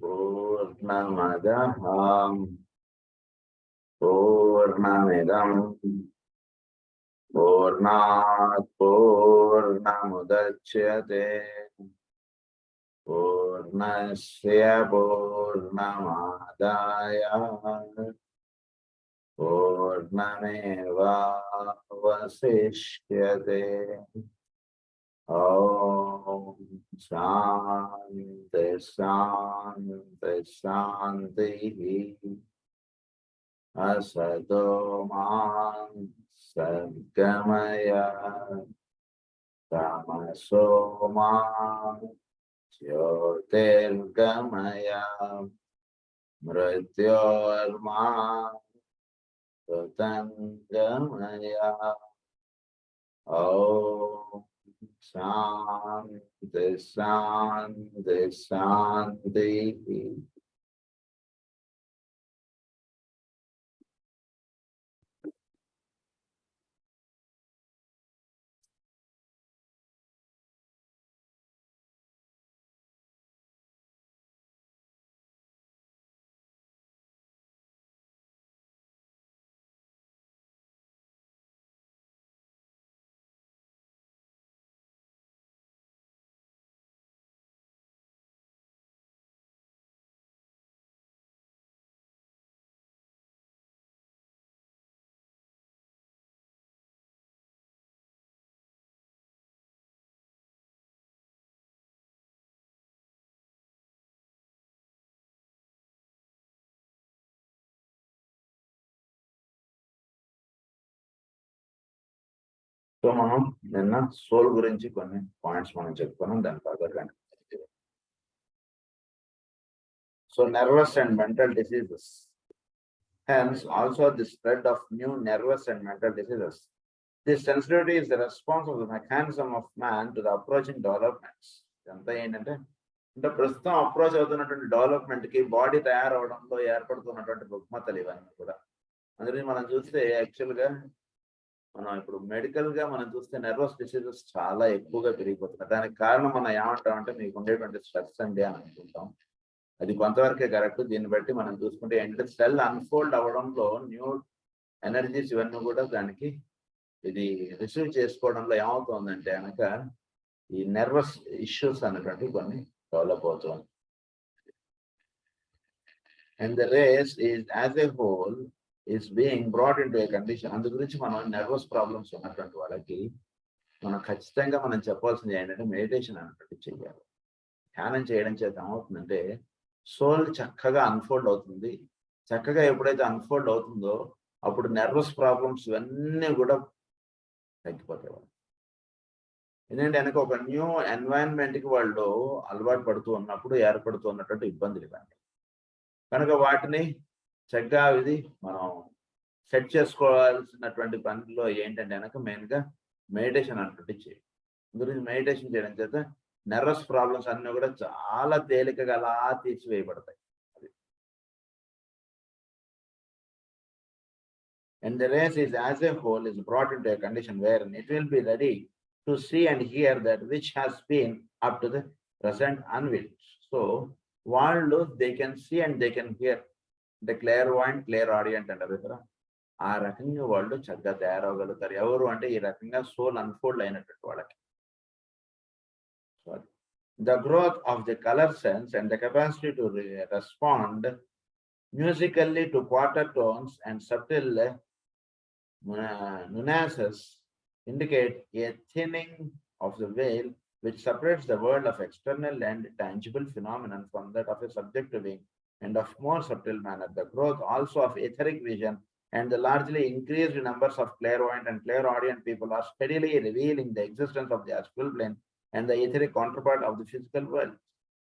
पूर्णमदः पूर्णमिदं पूर्णात् पूर्णमुदच्यते पूर्णस्य पूर्णमादाय पूर्णमेवावशिष्यते। ॐ शान्ति शान्ति शान्तिः। असतो मा सद्गमय तमसो मा ज्योतिर्गमय मृत्योर्मा मृतङ्गमय। ॐ शान्ति शान्ति शान्तिः। సో మనం నిన్న సోల్ గురించి కొన్ని పాయింట్స్ మనం చెప్పుకున్నాం, దాని further continue. So nervous and mental diseases, hence also the spread of new nervous and mental diseases. This sensitivity is the response of the mechanism of man to the approaching developments. ఇదంతా ఏంటంటే ప్రస్తుతం approach అవుతున్నటువంటి development కి body తయారవడంలో ఏర్పడుతున్నటువంటి రుగ్మతలు ఇవన్నీ కూడా. అందుకని మనం చూస్తే యాక్చువల్ గా మనం ఇప్పుడు మెడికల్ గా మనం చూస్తే నర్వస్ డిసీజెస్ చాలా ఎక్కువగా పెరిగిపోతున్నాయి. దానికి కారణం మనం ఏమంటామంటే మీకు ఉండేటువంటి స్ట్రెస్ అండి అని అనుకుంటాం. అది కొంతవరకే కరెక్ట్. దీన్ని బట్టి మనం చూసుకుంటే ఏంటంటే సెల్ అన్ఫోల్డ్ అవ్వడంలో న్యూ ఎనర్జీస్ ఇవన్నీ కూడా దానికి ఇది రిసీవ్ చేసుకోవడంలో ఏమవుతుందంటే కనుక ఈ నర్వస్ ఇష్యూస్ అనేటువంటి కొన్ని డెవలప్ అవుతుంది. And the race is as a whole is being brought into a condition. అందు గురించి మనం నర్వస్ ప్రాబ్లమ్స్ ఉన్నటువంటి వాళ్ళకి మనం ఖచ్చితంగా మనం చెప్పాల్సింది ఏంటంటే మెడిటేషన్ అనేటువంటి చేయాలి. ధ్యానం చేయడం చేత ఏమవుతుందంటే సోల్ చక్కగా అన్ఫోల్డ్ అవుతుంది. చక్కగా ఎప్పుడైతే అన్ఫోల్డ్ అవుతుందో అప్పుడు నర్వస్ ప్రాబ్లమ్స్ ఇవన్నీ కూడా తగ్గిపోతాయి. ఎందుకంటే వెనక ఒక న్యూ ఎన్వైరన్మెంట్కి వాళ్ళు అలవాటు పడుతూ ఉన్నప్పుడు ఏర్పడుతూ ఉన్నటువంటి ఇబ్బందులు ఇవన్నీ కనుక వాటిని చక్కగా ఇది మనం సెట్ చేసుకోవాల్సినటువంటి పనిలో ఏంటంటే కనుక మెయిన్గా మెడిటేషన్ అన్నట్టు చేయాలి. గురించి మెడిటేషన్ చేయడం చేత నర్వస్ ప్రాబ్లమ్స్ అన్నీ కూడా చాలా తేలికగా అలా తీసివేయబడతాయి. And the race is as a whole is brought into a condition where it will be ready to see and hear that which has been up to the present unwilled. So వాళ్ళు they can see and they can hear. అంటే క్లియర్వాయింట్, clear ఆడియంట్ అంటారు కదా, ఆ రకంగా వాళ్ళు చక్కగా తయారవగలుగుతారు. ఎవరు అంటే ఈ రకంగా సోల్ అన్ఫోల్డ్ అయినటువంటి వాళ్ళకి. The growth of the color sense and the capacity to respond musically to quarter tones and subtle nuances indicate a thinning of the veil which separates the world of external and tangible phenomenon from that of a subjective being and of more subtle manner. The growth also of etheric vision and the largely increased numbers of clairvoyant and clairaudient people are steadily revealing the existence of the astral plane and the etheric counterpart of the physical world.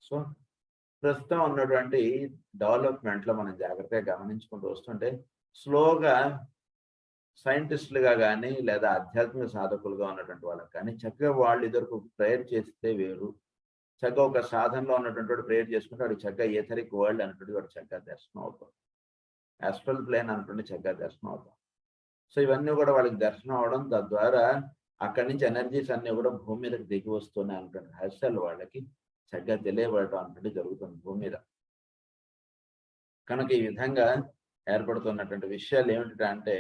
So, ప్రస్తుతం ఉన్నటువంటి డెవలప్మెంట్లో మనం జాగ్రత్తగా గమనించుకుంటూ వస్తుంటే స్లోగా సైంటిస్టులుగా కానీ లేదా ఆధ్యాత్మిక సాధకులుగా ఉన్నటువంటి వాళ్ళకి కానీ చక్కగా వాళ్ళు ఇద్దరు ప్రేయర్ చేస్తే వేరు, చక్కగా ఒక సాధనలో ఉన్నటువంటి ప్రేయర్ చేసుకుంటే వాడికి చక్కగా ఏథరిక్ వరల్డ్ అన్నటువంటి వాడు చక్కగా దర్శనం అవుతాం, ఆస్ట్రల్ ప్లేన్ అన్నటువంటి చక్కగా దర్శనం అవుతాం. సో ఇవన్నీ కూడా వాళ్ళకి దర్శనం అవడం, తద్వారా అక్కడి నుంచి ఎనర్జీస్ అన్నీ కూడా భూమి మీదకి దిగి వస్తున్నాయి అన్నటువంటి రహస్యాలు వాళ్ళకి చక్కగా తెలియబడటం అనేది జరుగుతుంది భూమి మీద. కనుక ఈ విధంగా ఏర్పడుతున్నటువంటి విషయాలు ఏమిటంటే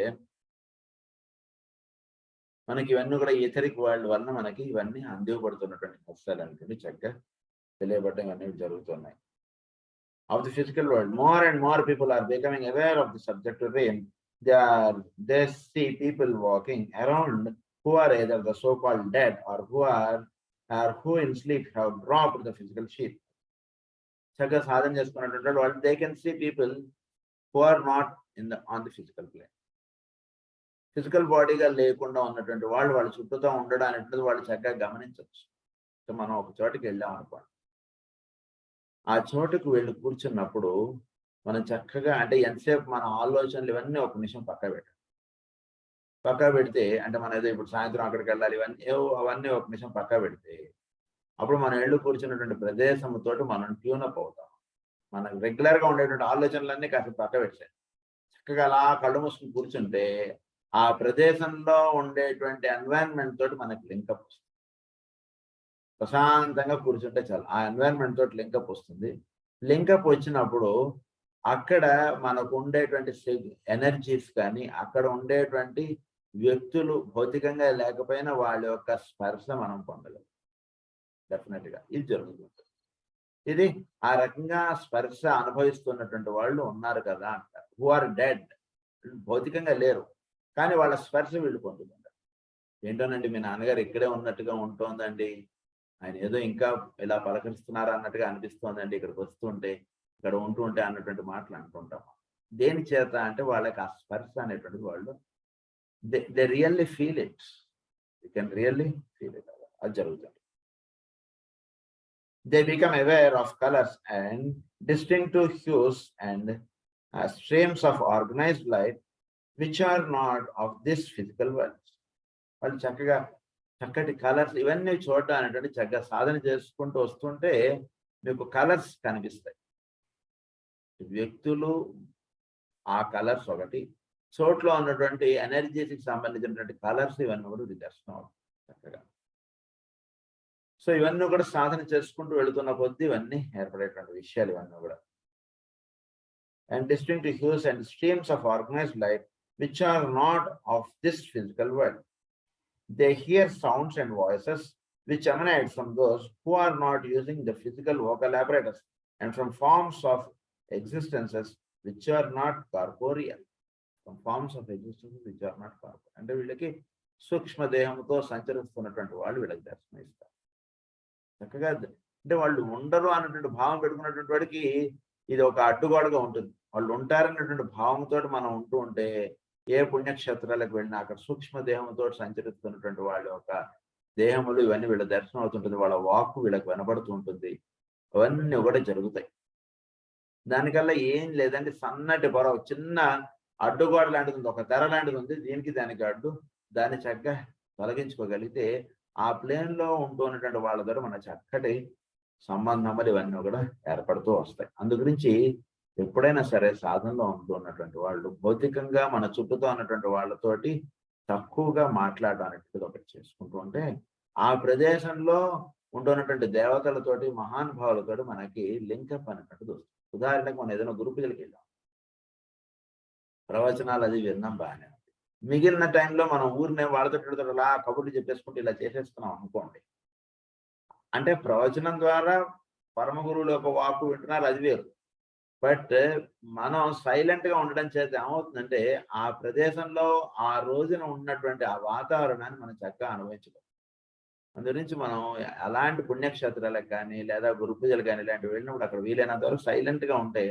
మనకి ఇవన్నీ కూడా ఈథరిక్ వరల్డ్ వలన మనకి ఇవన్నీ అందివ్వబడుతున్నటువంటి కష్టాలు అనేటువంటి చక్కగా తెలియబడటం అనేవి జరుగుతున్నాయి. Of the physical world, more and more people are becoming aware of the subjective realm. They see people walking around who are either the so-called dead or who in sleep have dropped the physical sheath. చక్కగా సాధన చేసుకున్నటువంటి వాళ్ళు they can see people who are not on the physical plane. Physical బాడీగా లేకుండా ఉన్నటువంటి వాళ్ళు చుట్టూతో ఉండడం అనేటువంటిది వాళ్ళు చక్కగా గమనించవచ్చు. సో మనం ఒక చోటుకి వెళ్ళాం అనుకోండి, ఆ చోటుకు వెళ్ళి కూర్చున్నప్పుడు మనం చక్కగా అంటే ఎంతసేపు మన ఆలోచనలు ఇవన్నీ ఒక నిమిషం పక్క పెడితే అంటే మన ఏదో ఇప్పుడు సాయంత్రం అక్కడికి వెళ్ళాలి అవన్నీ ఒక నిమిషం పక్క పెడితే అప్పుడు మనం వెళ్ళి కూర్చున్నటువంటి ప్రదేశంతో మనం ట్యూనప్ అవుతాం. మనకు రెగ్యులర్గా ఉండేటువంటి ఆలోచనలన్నీ కాస్త పక్క పెట్టాయి. చక్కగా అలా కళ్ళు మూసుకుని కూర్చుంటే ఆ ప్రదేశంలో ఉండేటువంటి ఎన్వైరన్మెంట్ తోటి మనకి లింకప్ వస్తుంది. ప్రశాంతంగా కూర్చుంటే చాలు ఆ ఎన్వైరన్మెంట్ తోటి లింకప్ వస్తుంది. లింకప్ వచ్చినప్పుడు అక్కడ మనకు ఉండేటువంటి ఎనర్జీస్ కానీ అక్కడ ఉండేటువంటి వ్యక్తులు భౌతికంగా లేకపోయినా వాళ్ళ యొక్క స్పర్శ మనం పొందలేము. డెఫినెట్గా ఇది జరుగుతుంది. ఇది ఆ రకంగా స్పర్శ అనుభవిస్తున్నటువంటి వాళ్ళు ఉన్నారు కదా అంటారు. హూ ఆర్ డెడ్, భౌతికంగా లేరు కానీ వాళ్ళ స్పర్శ వీళ్ళు పొందుతుంటారు. ఏంటోనండి మీ నాన్నగారు ఇక్కడే ఉన్నట్టుగా ఉంటుందండి, ఆయన ఏదో ఇంకా ఇలా పలకరిస్తున్నారా అన్నట్టుగా అనిపిస్తోందండి ఇక్కడికి వస్తుంటే, ఇక్కడ ఉంటే అన్నటువంటి మాటలు అంటుంటాం. దేని చేత అంటే వాళ్ళకి ఆ స్పర్శ అనేటువంటిది వాళ్ళు they really feel it. You can really feel it. అది జరుగుతుంది. They become aware of colors and distinctive hues and streams of organized light which are not of this physical world. వాళ్ళు చక్కటి కలర్స్ ఇవన్నీ చూడటం అనేటువంటి చక్కగా సాధన చేసుకుంటూ వస్తుంటే మీకు కలర్స్ కనిపిస్తాయి. వ్యక్తులు ఆ కలర్స్ ఒకటి, చోట్లో ఉన్నటువంటి ఎనర్జీకి సంబంధించినటువంటి కలర్స్ ఇవన్నీ కూడా దర్శనం చక్కగా. సో ఇవన్నీ కూడా సాధన చేసుకుంటూ వెళుతున్న కొద్దీ ఇవన్నీ ఏర్పడేటువంటి విషయాలు ఇవన్నీ కూడా. And distinctive hues and streams of organised light which are not of this physical world. They hear sounds and voices which emanate from those who are not using the physical vocal apparatus and from forms of existences which are not corporeal. From forms of existences which are not corporeal. అంటే వీళ్ళకి సూక్ష్మ దేహంతో సంచరిస్తున్నటువంటి వాళ్ళు వీళ్ళకి దర్శనమిస్తారు. చక్కగా అంటే వాళ్ళు ఉండరు అన్నటువంటి భావం పెట్టుకున్నటువంటి వాడికి ఇది ఒక అడ్డుగోడగా ఉంటుంది. వాళ్ళు ఉంటారన్నటువంటి భావంతో మనం ఉంటే ఏ పుణ్యక్షేత్రాలకు వెళ్ళినా అక్కడ సూక్ష్మ దేహంతో సంచరిస్తున్నటువంటి వాళ్ళ యొక్క దేహములు ఇవన్నీ వీళ్ళ దర్శనం అవుతుంటుంది. వాళ్ళ వాక్కు వీళ్ళకి వినబడుతూ ఉంటుంది. అవన్నీ కూడా జరుగుతాయి. దానికల్లా ఏం లేదంటే సన్నటి పొర చిన్న అడ్డుగోడ లాంటిది ఉంది, ఒక తెర లాంటిది ఉంది. దానికి అడ్డు దాన్ని చక్కగా తొలగించుకోగలిగితే ఆ ప్లేన్లో ఉంటున్నటువంటి వాళ్ళతో మన చక్కటి సంబంధములు ఇవన్నీ కూడా ఏర్పడుతూ వస్తాయి. అందు గురించి ఎప్పుడైనా సరే సాధనలో ఉంటున్నటువంటి వాళ్ళు భౌతికంగా మన చుట్టూతో ఉన్నటువంటి వాళ్ళతోటి తక్కువగా మాట్లాడడానికి ఒకటి చేసుకుంటూ ఉంటే ఆ ప్రదేశంలో ఉంటున్నటువంటి దేవతలతోటి మహానుభావులతోటి మనకి లింకప్ అనేటువంటిది వస్తుంది. ఉదాహరణకు మనం ఏదైనా గురు పూజలకి వెళ్ళాం, ప్రవచనాలు అది విన్నాం, బాగానే ఉంది. మిగిలిన టైంలో మనం ఊరినే వాళ్ళతో అలా కబుర్లు చెప్పేసుకుంటూ ఇలా చేసేస్తున్నాం అనుకోండి. అంటే ప్రవచనం ద్వారా పరమ గురువుల యొక్క వాక్కు వింటున్నారు, అది వేరు. బట్ మనం సైలెంట్ గా ఉండడం చేత ఏమవుతుందంటే ఆ ప్రదేశంలో ఆ రోజున ఉన్నటువంటి ఆ వాతావరణాన్ని మనం చక్కగా అనుభవించడం. అందు గురించి మనం అలాంటి పుణ్యక్షేత్రాలకు కానీ లేదా గురు పూజలు కానీ ఇలాంటివి వెళ్ళినప్పుడు అక్కడ వీలైనంత వరకు సైలెంట్ గా ఉంటే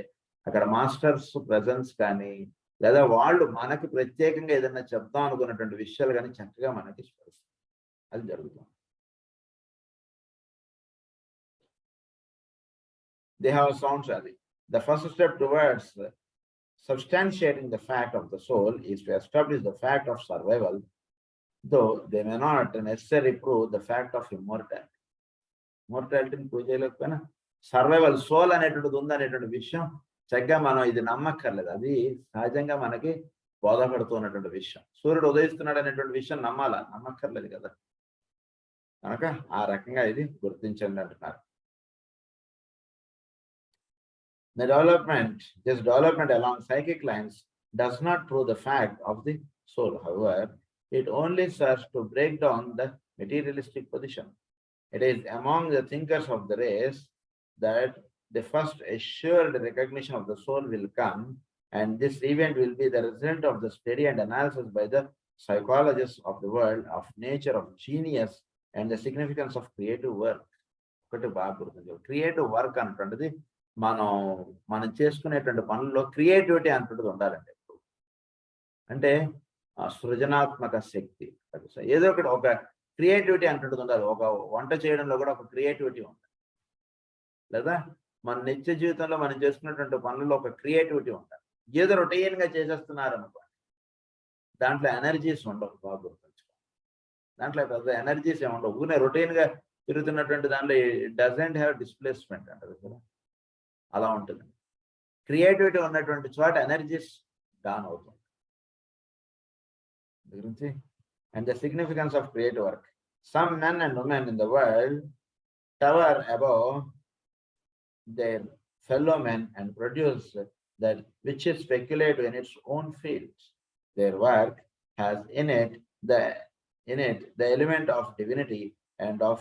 అక్కడ మాస్టర్స్ ప్రెజెన్స్ కానీ లేదా వాళ్ళు మనకి ప్రత్యేకంగా ఏదైనా చెప్తాం అనుకున్నటువంటి విషయాలు కానీ చక్కగా మనకి స్పరిస్తాయి. అది జరుగుతుంది. They have sounds. The first step towards substantiating the fact of the soul is to establish the fact of survival, though they may not necessarily prove the fact of immortality. Mortality prove చేయలేకపోయినా survival soul అనేటువంటిది ఉందనేటువంటి విషయం చక్కగా మనం ఇది నమ్మక్కర్లేదు. అది సహజంగా మనకి బోధపడుతున్నటువంటి విషయం. సూర్యుడు ఉదయిస్తున్నాడు అనేటువంటి విషయం నమ్మక్కర్లేదు కదా. కనుక ఆ రకంగా ఇది గుర్తించండి అంటున్నారు. This development along psychic lines does not prove the fact of the soul. However, it only serves to break down the materialistic position. It is among the thinkers of the race that the first assured recognition of the soul will come, and this event will be the result of the study and analysis by the psychologists of the world of nature of genius and the significance of creative work. ఒకటి బాగా గుర్తుంది, creative work అంటుంటది మనం చేసుకునేటువంటి పనుల్లో creativity అంటుంటది ఉండాలండి. అంటే సృజనాత్మక శక్తి, ఏదో ఒకటి ఒక క్రియేటివిటీ అంటుంటది ఉండాలి. ఒక వంట చేయడంలో కూడా ఒక క్రియేటివిటీ ఉంటుంది, లేదా మన నిత్య జీవితంలో మనం చేసుకున్నటువంటి పనుల్లో ఒక క్రియేటివిటీ ఉండాలి. ఏదో రొటీన్ గా చేసేస్తున్నారు అనుకోండి, దాంట్లో ఎనర్జీస్ ఉండవు. బాగా గుర్తుంచుకోండి, దాంట్లో పెద్ద ఎనర్జీస్ ఏమి ఉండవు. ఊరినే రొటీన్ గా తిరుగుతున్నటువంటి దాంట్లో డజంట్ హ్యావ్ డిస్ప్లేస్మెంట్ అంటారు కదా, అలా ఉంటుంది. క్రియేటివిటీ ఉన్నటువంటి చోట ఎనర్జీస్ డౌన్ అవుతుంది. And the significance of creative work. Some men and women in the world tower above their fellow men and produce that which is speculative in its own field. Their work has in it the element of divinity and of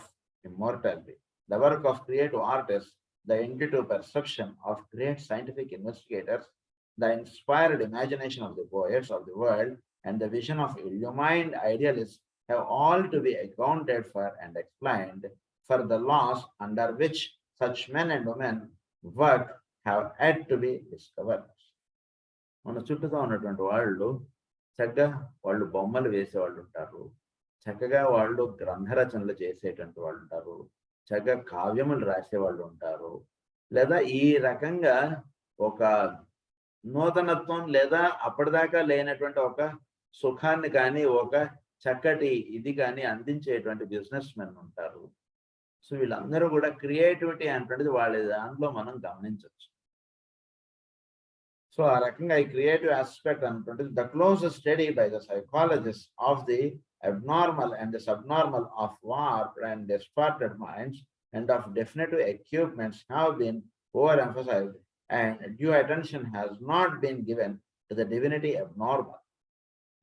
immortality. The work of creative artists, the intuitive perception of great scientific investigators, the inspired imagination of the poets of the world, and the vision of illumined idealists have all to be accounted for and explained, for the laws under which such men and women work have yet to be discovered. మన చుట్టూతో ఉన్నటువంటి వాళ్ళు చక్కగా వాళ్ళు బొమ్మలు వేసేవాళ్ళు ఉంటారు, చక్కగా వాళ్ళు గ్రంథ రచనలు చేసేటువంటి వాళ్ళు ఉంటారు, చక్కగా కావ్యములు రాసేవాళ్ళు ఉంటారు, లేదా ఈ రకంగా ఒక నూతనత్వం లేదా అప్పటిదాకా లేనటువంటి ఒక సుఖాన్ని కానీ ఒక చక్కటి ఇది కానీ అందించేటువంటి బిజినెస్ మెన్ ఉంటారు. సో వీళ్ళందరూ కూడా క్రియేటివిటీ అంటున్నది వాళ్ళ దాంట్లో మనం గమనించవచ్చు. సో ఆ రకంగా ఈ క్రియేటివ్ ఆస్పెక్ట్ అంటుంటుంది the close study by the psychologist of the abnormal and the subnormal of warped and distorted minds and of definitive equipments have been overemphasized, and due attention has not been given to the divinity abnormal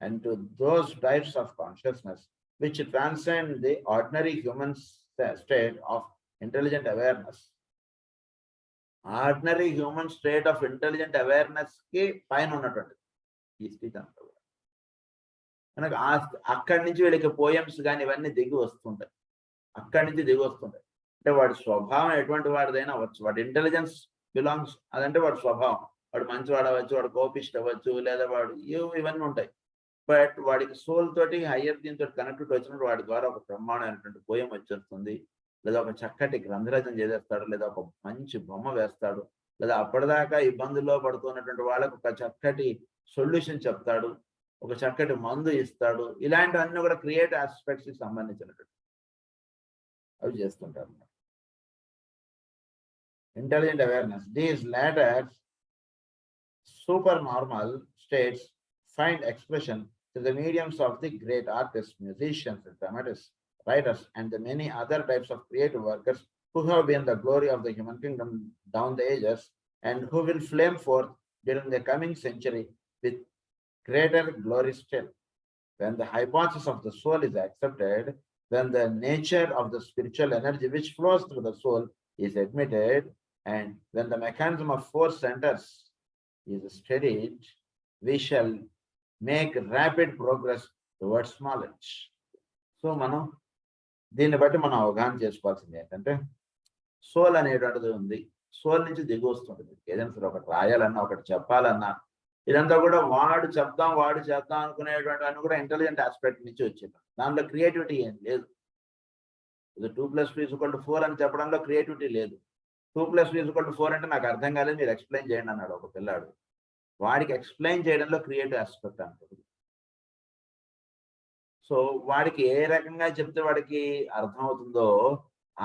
and to those types of consciousness which transcend the ordinary human state of intelligent awareness. Ordinary human state of intelligent awareness ki paina unnatundi ee state anta మనకు అక్కడి నుంచి వీళ్ళకి poems కానీ ఇవన్నీ దిగి వస్తుంటాయి, అక్కడి నుంచి దిగి వస్తుంటాయి. అంటే వాడి స్వభావం ఎటువంటి వాడిదైనా అవ్వచ్చు, వాడి ఇంటెలిజెన్స్ బిలాంగ్స్ అదంటే వాడి స్వభావం. వాడు మంచివాడు అవ్వచ్చు, వాడు కోపిస్ట్ అవ్వచ్చు, లేదా వాడు ఇవన్నీ ఉంటాయి. బట్ వాడికి సోల్ తోటి హయ్యర్ దీంతో కనెక్టెడ్ వచ్చినప్పుడు వాడి ద్వారా ఒక బ్రహ్మాండమైనటువంటి పోయం వచ్చేస్తుంది, లేదా ఒక చక్కటి గ్రంథరచన చేసేస్తాడు, లేదా ఒక మంచి బొమ్మ వేస్తాడు, లేదా అప్పటిదాకా ఇబ్బందుల్లో పడుతున్నటువంటి వాళ్ళకు ఒక చక్కటి సొల్యూషన్ చెప్తాడు, ఒక చక్కటి మందు ఇస్తాడు. ఇలాంటివన్నీ కూడా క్రియేటివ్ ఆస్పెక్ట్స్ కి సంబంధించినటువంటి అవి చేస్తుంటారు. Intelligent awareness. These latter supernormal states find expression through the mediums of the great artists, musicians, dramatists, writers, and the many other types of creative workers who have been the glory of the human kingdom down the ages and who will flame forth during the coming century with greater glory still. When the hypothesis of the soul is accepted, when the nature of the spiritual energy which flows through the soul is admitted, and when the mechanism of four centers is studied, we shall make rapid progress towards knowledge. So మనం దీన్ని బట్టి మనం అవగాహన చేసుకోవాల్సింది ఏంటంటే soul అనేటువంటిది ఉంది, soul నుంచి దిగి వస్తుంటుంది. ఏదైనా సరే ఒకటి రాయాలన్నా ఒకటి చెప్పాలన్నా ఇదంతా కూడా వాడు చెప్దాం వాడు చేద్దాం అనుకునేటువంటి అన్ని కూడా ఇంటెలిజెంట్ ఆస్పెక్ట్ నుంచి వచ్చింది. దాంట్లో క్రియేటివిటీ ఏం లేదు. ఇది 2+2=4 అని చెప్పడంలో క్రియేటివిటీ లేదు. 2+2=4 అంటే నాకు అర్థం కాలేదు, మీరు ఎక్స్ప్లెయిన్ చేయండి అన్నాడు ఒక పిల్లాడు. వాడికి ఎక్స్ప్లెయిన్ చేయడంలో క్రియేటివ్ ఆస్పెక్ట్ అంటుంది. సో వాడికి ఏ రకంగా చెప్తే వాడికి అర్థం అవుతుందో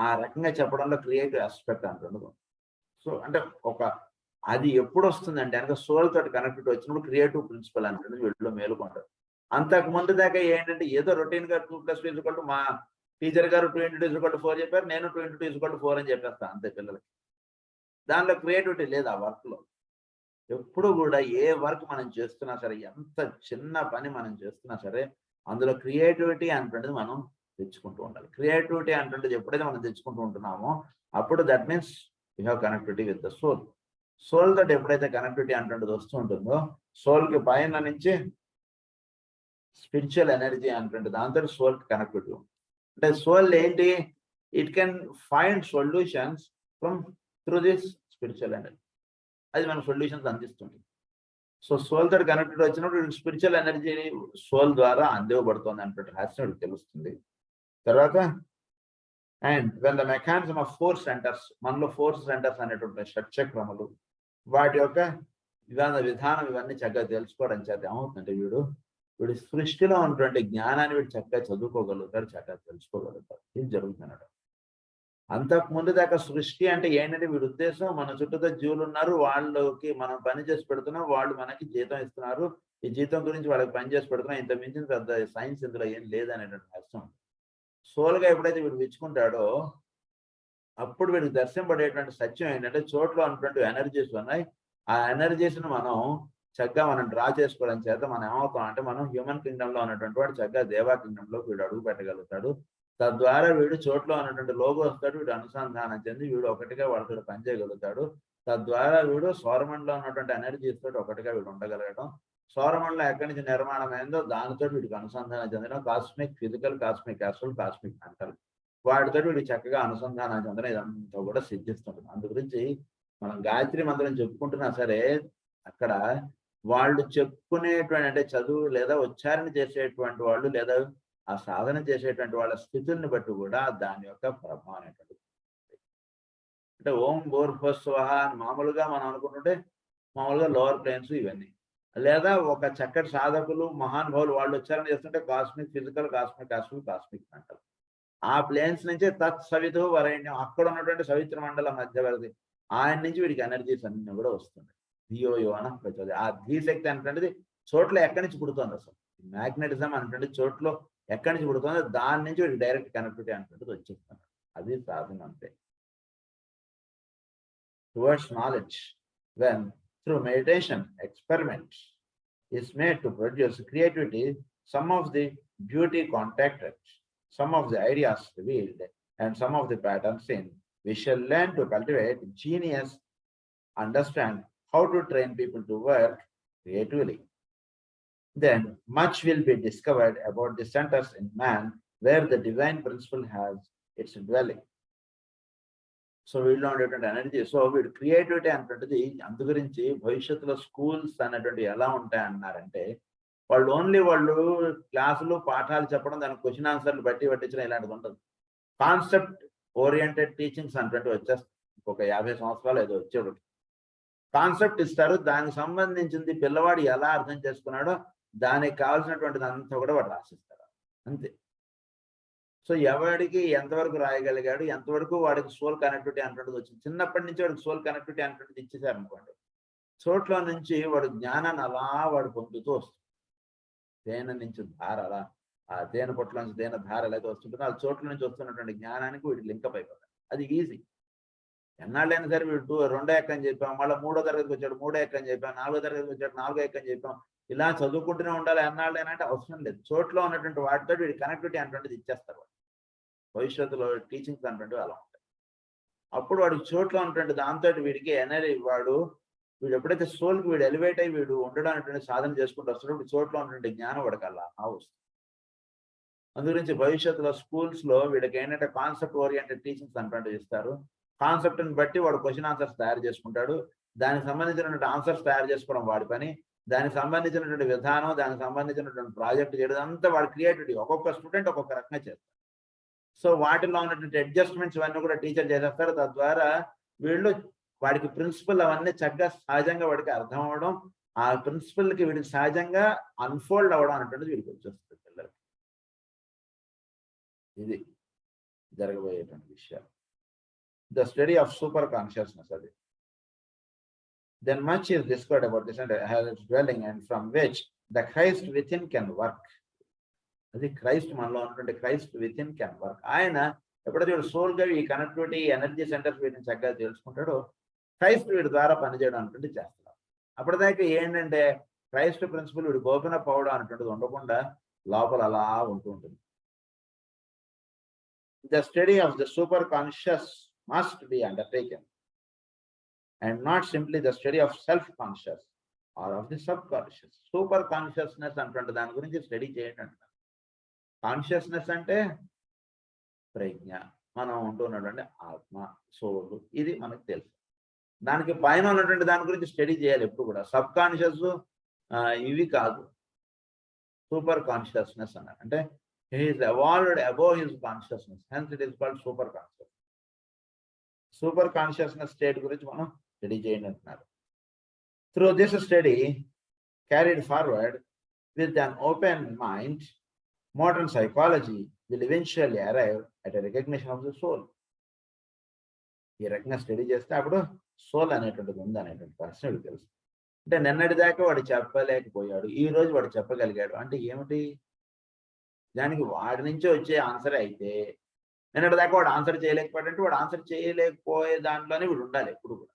ఆ రకంగా చెప్పడంలో క్రియేటివ్ ఆస్పెక్ట్ అంటుండదు. సో అంటే ఒక అది ఎప్పుడు వస్తుందంటే కనుక సోల్ తోటి కనెక్టెడ్ వచ్చినప్పుడు క్రియేటివ్ ప్రిన్సిపల్ అంటుంది వీటిలో మేలుకుంటారు. అంతకు ముందు దాకా ఏంటంటే ఏదో రొటీన్ గా 2+2 మా టీచర్ గారు 2 × 2 = 4 చెప్పారు, నేను 2 × 2 = 4 అని చెప్పేస్తాను అంతే పిల్లలకి. దానిలో క్రియేటివిటీ లేదు ఆ వర్క్లో. ఎప్పుడు కూడా ఏ వర్క్ మనం చేస్తున్నా సరే, ఎంత చిన్న పని మనం చేస్తున్నా సరే, అందులో క్రియేటివిటీ అంటుండేది మనం తెచ్చుకుంటూ ఉండాలి. క్రియేటివిటీ అంటుండేది ఎప్పుడైతే మనం తెచ్చుకుంటూ ఉంటున్నామో, అప్పుడు that means you have connectivity with the soul. Soul తోటి ఎప్పుడైతే కనెక్టివిటీ అంటుండేది వస్తూ ఉంటుందో, సోల్కి పైన నుంచి స్పిరిచువల్ ఎనర్జీ అంటుంటే దాంతో సోల్కి కనెక్టివిటీ ఉంటుంది. అంటే సోల్ ఏంటి? It can find solutions from through this spiritual energy. అది మన సొల్యూషన్స్ అందిస్తుంది. సో సోల్ తోటి కనెక్టెడ్ వచ్చినప్పుడు స్పిరిచువల్ ఎనర్జీని సోల్ ద్వారా అందివ్వబడుతుంది అంటే రహస్యం తెలుస్తుంది. తర్వాత and when the mechanism of four centres, మనలో ఫోర్ సెంటర్స్ అనేటువంటి షట్చక్రములు, వాటి యొక్క విధానం ఇవన్నీ చక్కగా తెలుసుకోవడం చేత ఏమవుతుందంటే వీడు సృష్టిలో ఉన్నటువంటి జ్ఞానాన్ని వీడు చక్కగా చదువుకోగలుగుతారు, చక్కగా తెలుసుకోగలుగుతారు. ఇది జరుగుతున్నాడు. అంతకు ముందు దాకా సృష్టి అంటే ఏంటంటే వీడి ఉద్దేశం, మన చుట్టూతో జీవులు ఉన్నారు, వాళ్ళకి మనం పని చేసి పెడుతున్నాం, వాళ్ళు మనకి జీతం ఇస్తున్నారు, ఈ జీతం గురించి వాళ్ళకి పని చేసి పెడుతున్నాం, ఇంత మించిన పెద్ద సైన్స్ ఇందులో ఏం లేదనేటువంటి అర్థం. సోల్గా ఎప్పుడైతే వీడు విచ్చుకుంటాడో అప్పుడు వీడికి దర్శనపడేటువంటి సత్యం ఏంటంటే చోట్ల ఉన్నటువంటి ఎనర్జీస్ ఉన్నాయి. ఆ ఎనర్జీస్ ను మనం చక్కగా మనం డ్రా చేసుకోవడం చేత మనం ఏమవుతాం అంటే మనం హ్యూమన్ కింగ్డమ్ లో ఉన్నటువంటి వాడు చక్కగా దేవా కింగ్డమ్ లో వీడు అడుగు పెట్టగలుగుతాడు. తద్వారా వీడు చోట్ల ఉన్నటువంటి లోగో వస్తాడు, వీడు అనుసంధానం చెంది వీడు ఒకటిగా వాళ్ళతో పనిచేయగలుగుతాడు. తద్వారా వీడు సౌరమండలో ఉన్నటువంటి ఎనర్జీస్ తోటి ఒకటిగా వీడు ఉండగలగడం. సౌరమండలం ఎక్కడి నుంచి నిర్మాణం అయిందో దానితో వీడికి అనుసంధానం చెందడం, cosmic physical, cosmic astral, cosmic mental, వాటితో వీడికి చక్కగా అనుసంధానం చెందడం ఇదంతా కూడా సిద్ధిస్తుంటుంది. అందు గురించి మనం గాయత్రి మంత్రం చెప్పుకుంటున్నా సరే అక్కడ వాళ్ళు చెప్పుకునేటువంటి అంటే చదువు లేదా ఉచ్చారణ చేసేటువంటి వాళ్ళు లేదా ఆ సాధన చేసేటువంటి వాళ్ళ స్థితుల్ని బట్టి కూడా దాని యొక్క ప్రభావం అనేటువంటిది. అంటే ఓం భూర్భువస్సువః అని మామూలుగా మనం అనుకుంటుంటే మామూలుగా లోవర్ ప్లేన్స్ ఇవన్నీ, లేదా ఒక చక్కటి సాధకులు మహానుభావులు వాళ్ళు ఉచ్చారణ చేస్తుంటే cosmic physical, cosmic astral, cosmic mental. ఆ ప్లేన్స్ నుంచే తత్ సవితు వరేణ్యం, అక్కడ ఉన్నటువంటి సవిత్ర మండల మధ్యవర్తి ఆయన నుంచి వీడికి ఎనర్జీస్ అన్ని కూడా వస్తుంది. ధియో యో అని ప్రచోదయ. ఆ ధీశక్తి అనేటువంటిది చోట్ల ఎక్కడి నుంచి పుడుతుంది, అసలు మ్యాగ్నెటిజం అనేటువంటి చోట్ల ఎక్కడి నుంచి పుడుతుందో దాని నుంచి వీడికి డైరెక్ట్ కనెక్టివిటీ అనేటువంటిది వచ్చేస్తుంది. అది సాధన అంటే towards knowledge went through meditation experiments is made to produce creativity, some of the beauty contacted, some of the ideas revealed, and some of the patterns seen. We shall learn to cultivate genius, understand how to train people to work creatively. Then much will be discovered about the centers in man where the divine principle has its dwelling. So వీళ్ళు ఉండేటువంటి energy, so వీడు creativity అనేటువంటిది అందు గురించి భవిష్యత్తులో schools అనేటువంటి ఎలా ఉంటాయన్నారంటే వాళ్ళు క్లాసులు పాఠాలు చెప్పడం, దానికి క్వశ్చన్ ఆన్సర్లు బట్టి పట్టించడం ఇలాంటిది ఉండదు. కాన్సెప్ట్ ఓరియంటెడ్ టీచింగ్స్ అనేటువంటి వచ్చేస్తుంది. ఒక 50 సంవత్సరాలు ఏదో వచ్చేవాడు కాన్సెప్ట్ ఇస్తారు, దానికి సంబంధించింది పిల్లవాడు ఎలా అర్థం చేసుకున్నాడో దానికి కావాల్సినటువంటిది అంతా కూడా వాడు రాసిస్తారు అంతే. సో ఎవరికి ఎంతవరకు రాయగలిగాడు, ఎంతవరకు వాడికి సోల్ కనెక్టివిటీ అనేటువంటిది వచ్చింది, చిన్నప్పటి నుంచి వాడికి సోల్ కనెక్టివిటీ అనేటువంటిది ఇచ్చేసారు అనుకోండి, చోట్ల నుంచి వాడు జ్ఞానాన్ని అలా వాడు పొందుతూ వస్తుంది. తేనె నుంచి ధార అలా, ఆ తేనె పొట్ల నుంచి తేనె ధార ఎలా వస్తుంటుందో ఆ చోట్ల నుంచి వస్తున్నటువంటి జ్ఞానానికి వీడికి లింకప్ అయిపోతాడు. అది ఈజీ. ఎన్నాళ్ళైనా సరే వీడు 2వ ఎక్కని చెప్పాం, మళ్ళీ 3వ తరగతికి వచ్చాడు 3వ ఎక్కని చెప్పాం, 4వ తరగతికి వచ్చాడు 4వ ఎక్కని చెప్పాం, ఇలా చదువుకుంటూనే ఉండాలి ఎన్నాళ్ళైనా అంటే అవసరం లేదు. చోట్ల ఉన్నటువంటి వాటితో వీడి కనెక్టివిటీ అనేటువంటిది ఇచ్చేస్తారు. భవిష్యత్తులో టీచింగ్స్ అనేటువంటివి అలా ఉంటాయి. అప్పుడు వాడికి చోట్ల ఉన్నటువంటి దాంతో వీడికి ఎనర్జీ వీడు ఎప్పుడైతే సోల్కి వీడు ఎలివేట్ అయ్యి వీడు ఉండడం అనేటువంటి సాధన చేసుకుంటూ వస్తున్నప్పుడు చోట్ల ఉన్నటువంటి జ్ఞానం వాడికి అలా వస్తుంది. అందుగురించి భవిష్యత్తులో స్కూల్స్ లో వీడికి ఏంటంటే కాన్సెప్ట్ ఓరియంటెడ్ టీచింగ్స్ అనేటువంటివి ఇస్తారు. కాన్సెప్ట్ని బట్టి వాడు క్వశ్చన్ ఆన్సర్స్ తయారు చేసుకుంటాడు, దానికి సంబంధించినటువంటి ఆన్సర్స్ తయారు చేసుకోవడం వాడి పని, దానికి సంబంధించినటువంటి విధానం, దానికి సంబంధించినటువంటి ప్రాజెక్ట్ చేయడం అంతా వాడి క్రియేటివిటీ. ఒక్కొక్క స్టూడెంట్ ఒక్కొక్క రకంగా చేస్తారు. సో వాటిలో ఉన్నటువంటి అడ్జస్ట్మెంట్స్ ఇవన్నీ కూడా టీచర్ చేసేస్తారు. తద్వారా వీళ్ళు వాడికి ప్రిన్సిపల్ అవన్నీ చక్కగా సహజంగా వాడికి అర్థం అవ్వడం, ఆ ప్రిన్సిపల్కి వీడికి సహజంగా అన్ఫోల్డ్ అవ్వడం అనేటువంటిది వీడికి వచ్చేస్తుంది పిల్లలకి. ఇది జరగబోయేటువంటి విషయాలు. The study of super consciousness అది. Then much is discovered about this and has its dwelling and from which the Christ within can work. అది క్రైస్ట్ మనలో ఉన్నటువంటి Christ with in can work. ఆయన ఎప్పుడైతే సోల్ గా ఈ కనెక్టివిటీ ఎనర్జీ సెంటర్స్ వీటిని చక్కగా తెలుసుకుంటాడో క్రైస్ట్ వీడి ద్వారా పనిచేయడం అనుకుంటే చేస్తున్నాం. అప్పటిదాకా ఏంటంటే క్రైస్ట్ ప్రిన్సిపల్ వీడికి ఓపెన్ అప్ అవడం అనేటువంటిది ఉండకుండా లోపల అలా ఉంటూ ఉంటుంది. The study of the superconscious must be undertaken, and not simply the study of self-conscious or of the subconscious. Super consciousness అంటే దాని గురించి స్టడీ చేయండి అంటారు. కాన్షియస్నెస్ అంటే ప్రజ్ఞ, మనం ఉంటున్నటువంటి ఆత్మ, సోల్, ఇది మనకు తెలుసు. దానికి పైన ఉన్నటువంటి దాని గురించి స్టడీ చేయాలి ఎప్పుడు కూడా. సబ్ కాన్షియస్ ఇవి కాదు, సూపర్ కాన్షియస్నెస్ అన్నారు. అంటే he is evolved above his consciousness, hence it is called super consciousness. Super consciousness state గురించి మనం స్టడీ చేయండి అంటున్నారు. Through this study carried forward with an open mind, modern psychology will eventually arrive at a recognition of the soul. ఈ రకంగా study చేస్తే అప్పుడు soul అనేటువంటిది ఉంది అనేటువంటి ప్రశ్న తెలుసు. అంటే నిన్నటి దాకా వాడు చెప్పలేకపోయాడు, ఈ రోజు వాడు చెప్పగలిగాడు అంటే ఏమిటి? దానికి వాడి నుంచి వచ్చే ఆన్సర్ అయితే, నిన్నటి దాకా వాడు ఆన్సర్ చేయలేకపోయాడు అంటే వాడు ఆన్సర్ చేయలేకపోయే దాంట్లోనే వీడు ఉండాలి ఎప్పుడు కూడా.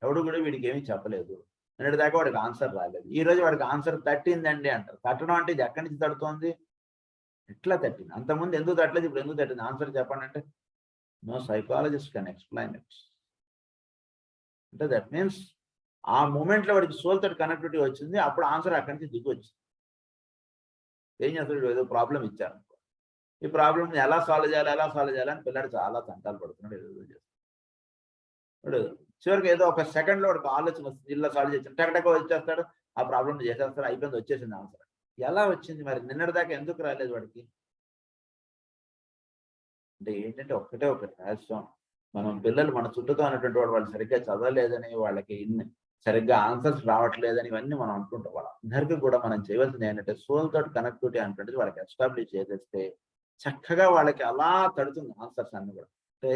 ఎవడు కూడా వీడికి ఏమీ చెప్పలేదు, నిన్నటి దాకా వాడికి ఆన్సర్ రాలేదు, ఈ రోజు వాడికి ఆన్సర్ తట్టిందండి అంటారు. తట్టడం అంటే ఇది ఎక్కడి నుంచి తడుతోంది, ఎట్లా తట్టింది, అంతకుముందు ఎందుకు తట్టలేదు, ఇప్పుడు ఎందుకు తట్టింది, ఆన్సర్ చెప్పండి అంటే no psychologist can explain it. అంటే దట్ మీన్స్ ఆ మూమెంట్లో వాడికి సోల్ తోటి కనెక్టివిటీ వచ్చింది, అప్పుడు ఆన్సర్ అక్కడి నుంచి దిగి వచ్చింది. ఏం చేస్తాడు, ఏదో ప్రాబ్లం ఇచ్చారు, ఈ ప్రాబ్లం ఎలా సాల్వ్ చేయాలి అని పిల్లాడు చాలా తంటాలు పడుతున్నాడు, ఏదో చేస్తాడు. చివరికి ఏదో ఒక సెకండ్లో వాడికి ఆలోచన వస్తుంది, ఇలా సాల్వ్ చేస్తాడు, టక్ వచ్చేస్తాడు, ఆ ప్రాబ్లం చేసేస్తాడు, అయిపోయింది, వచ్చేసింది ఆన్సర్. ఎలా వచ్చింది మరి, నిన్నటి దాకా ఎందుకు రాలేదు వాడికి? అంటే ఏంటంటే ఒకటే ఒకటి రహస్యం, మనం పిల్లలు మన చుట్టూతో ఉన్నటువంటి వాళ్ళు సరిగ్గా చదవలేదని, వాళ్ళకి సరిగ్గా ఆన్సర్స్ రావట్లేదని ఇవన్నీ మనం అనుకుంటాం. వాళ్ళందరికీ కూడా మనం చేయవలసింది ఏంటంటే సోల్ తోటి కనెక్టివిటీ అనేటువంటిది వాళ్ళకి ఎస్టాబ్లిష్ చేసేస్తే చక్కగా వాళ్ళకి అలా తడుతుంది ఆన్సర్స్ అన్ని కూడా. అంటే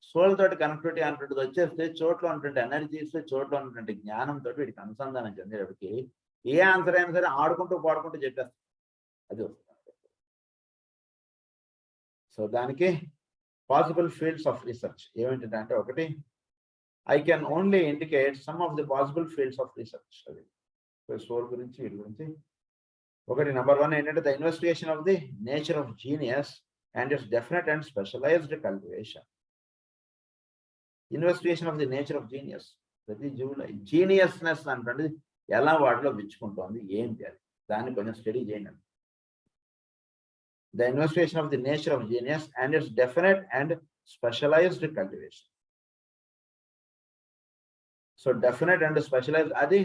సోల్ తోటి కనెక్టివిటీ అనేటువంటిది వచ్చేస్తే చోట్ల ఉన్నటువంటి ఎనర్జీస్, చోట్ల ఉన్నటువంటి జ్ఞానంతో వీడికి అనుసంధానం చెందేటప్పటికి ఏ ఆన్సర్ అయినా సరే ఆడుకుంటూ పాడుకుంటూ చెప్పేస్తాం, అది వస్తుంది. సో దానికి పాసిబుల్ ఫీల్డ్స్ ఆఫ్ రీసెర్చ్ ఏమిటంటే, ఒకటి I can only indicate some of the possible fields of research. Soul గురించి వీటి గురించి ఒకటి నెంబర్ 1 ఏంటంటే the investigation of the nature of genius and its definite and specialised cultivation. Investigation of the nature of genius, ప్రతి జీవులో జీనియస్నెస్ అంటే ఎలా వాటిలో విచ్చుకుంటోంది ఏంటి అది, దాన్ని కొంచెం స్టడీ చేయండి. The investigation of the nature of genius and its definite and specialised cultivation. So definite and specialise అది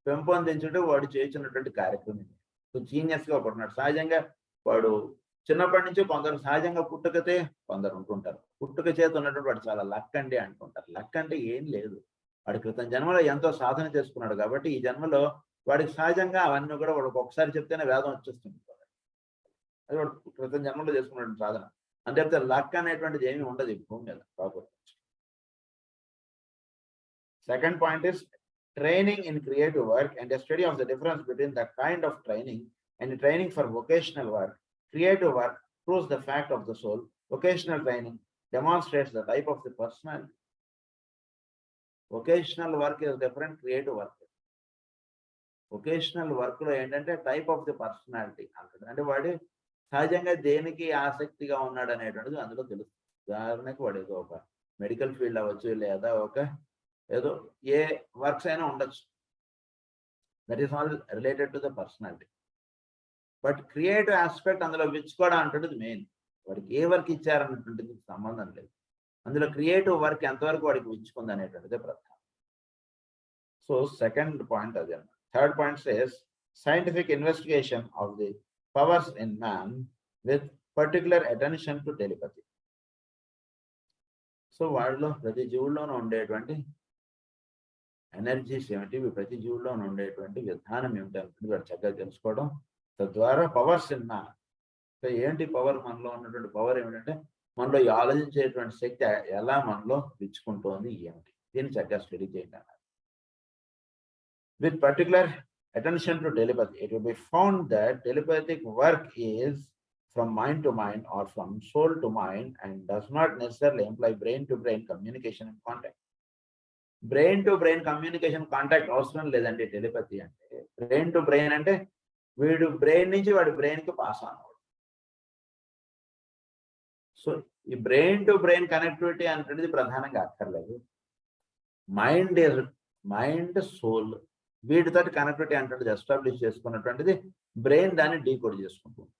పెంపొందించడం వాడు చేస్తున్నటువంటి కార్యక్రమం. సో జీనియస్ గా ఒకడున్నాడు, సహజంగా వాడు చిన్నప్పటి నుంచి కొందరు సహజంగా పుట్టుకతే కొందరు ఉంటుంటారు, పుట్టుక చేత ఉన్నటువంటి వాడు చాలా లక్ అండి అంటుంటారు. లక్ అంటే ఏం లేదు, వాడి క్రితం జన్మలో ఎంతో సాధన చేసుకున్నాడు కాబట్టి ఈ జన్మలో వాడికి సహజంగా అవన్నీ కూడా వాడికి ఒకసారి చెప్తేనే వేదం వచ్చేస్తుంది, అది వాడు క్రితం జన్మలో చేసుకున్నటువంటి సాధన. అంతే లక్ అనేటువంటిది ఏమీ ఉండదు ఈ భూమి మీద కాకపోతే. Second point is training in creative work and a study of the difference between the kind of training and training for vocational work. Creative work proves the fact of the soul. Vocational training demonstrates the type of the personality. Vocational work is different, creative work. Vocational work లో ఏంటంటే type of the personality అంటాడు, అంటే వాడు సహజంగా దేనికి ఆసక్తిగా ఉన్నాడు అనేటువంటిది అందులో తెలుస్తుంది. ఉదాహరణకు వాడు ఏదో ఒక మెడికల్ ఫీల్డ్ అవ్వచ్చు, లేదా ఒక ఏదో ఏ వర్క్స్ అయినా ఉండొచ్చు, that is all related to the personality. But creative aspect అందులో విచ్చుకోవడం అంటుంటుంది మెయిన్. వాడికి ఏ వర్క్ ఇచ్చారన్నటువంటిది సంబంధం లేదు, అందులో క్రియేటివ్ వర్క్ ఎంతవరకు వాడికి విచ్చుకుంది అనేటువంటిదే ప్రధానం. సో సెకండ్ పాయింట్ అదే. Third point says scientific investigation of the powers in man with particular attention to telepathy. So వాడిలో ప్రతి జీవుల్లోనూ ఉండేటువంటి ఎనర్జీస్ ఏమిటి, ప్రతి జీవుల్లో ఉండేటువంటి విధానం ఏమిటి అనేది వాడు చక్కగా తెలుసుకోవడం, తద్వారా పవర్స్ ఇన్ మ్యాన్. సో ఏంటి పవర్, మనలో ఉన్నటువంటి పవర్ ఏమిటంటే మనలో ఆలోచించేటువంటి శక్తి ఎలా మనలో విచ్చుకుంటోంది ఏమిటి, దీన్ని చక్కగా స్టడీ చేయండి అన్నారు. With particular attention to telepathy, it will be found that telepathic work is from mind to mind or from soul to mind and does not necessarily employ brain to brain communication and contact. Brain to brain communication contact అవసరం లేదండి telepathy అంటే. Brain to brain అంటే వీడు brain నుంచి వాడి brain కి pass అవ్వడం. So ఈ బ్రెయిన్ టు బ్రెయిన్ కనెక్టివిటీ అనేది ప్రధానంగా అక్కర్లేదు. మైండ్ సోల్ వీటితోటి కనెక్టివిటీ అంటే ఎస్టాబ్లిష్ చేసుకున్నటువంటిది బ్రెయిన్ దాన్ని డీకోడ్ చేసుకుంటుంది.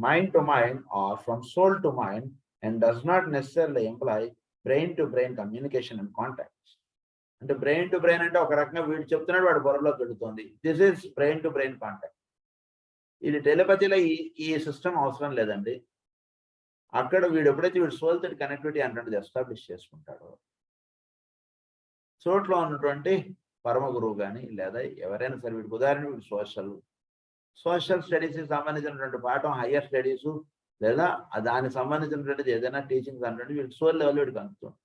Mind to mind or from soul to mind and does not necessarily employ brain to brain communication and contacts. అంటే బ్రెయిన్ టు బ్రెయిన్ అంటే ఒక రకంగా వీడు చెప్తున్నాడు వాడు బుర్రలోకి వెళుతుంది. This is brain to brain contact. ఇది టెలిపతిలో ఈ సిస్టమ్ అవసరం లేదండి. అక్కడ వీడు ఎప్పుడైతే వీడు సోల్ తోటి కనెక్టివిటీ అంటే ఎస్టాబ్లిష్ చేసుకుంటాడో చోట్లో ఉన్నటువంటి పరమ గురువు కానీ లేదా ఎవరైనా సరే వీడికి ఉదాహరణ వీడు సోషల్ స్టడీస్కి సంబంధించినటువంటి పాఠం హయ్యర్ స్టడీస్ లేదా దానికి సంబంధించినటువంటిది ఏదైనా టీచింగ్ అంటే వీడికి సోల్ లెవెల్లో వీడికి అందుతుంది.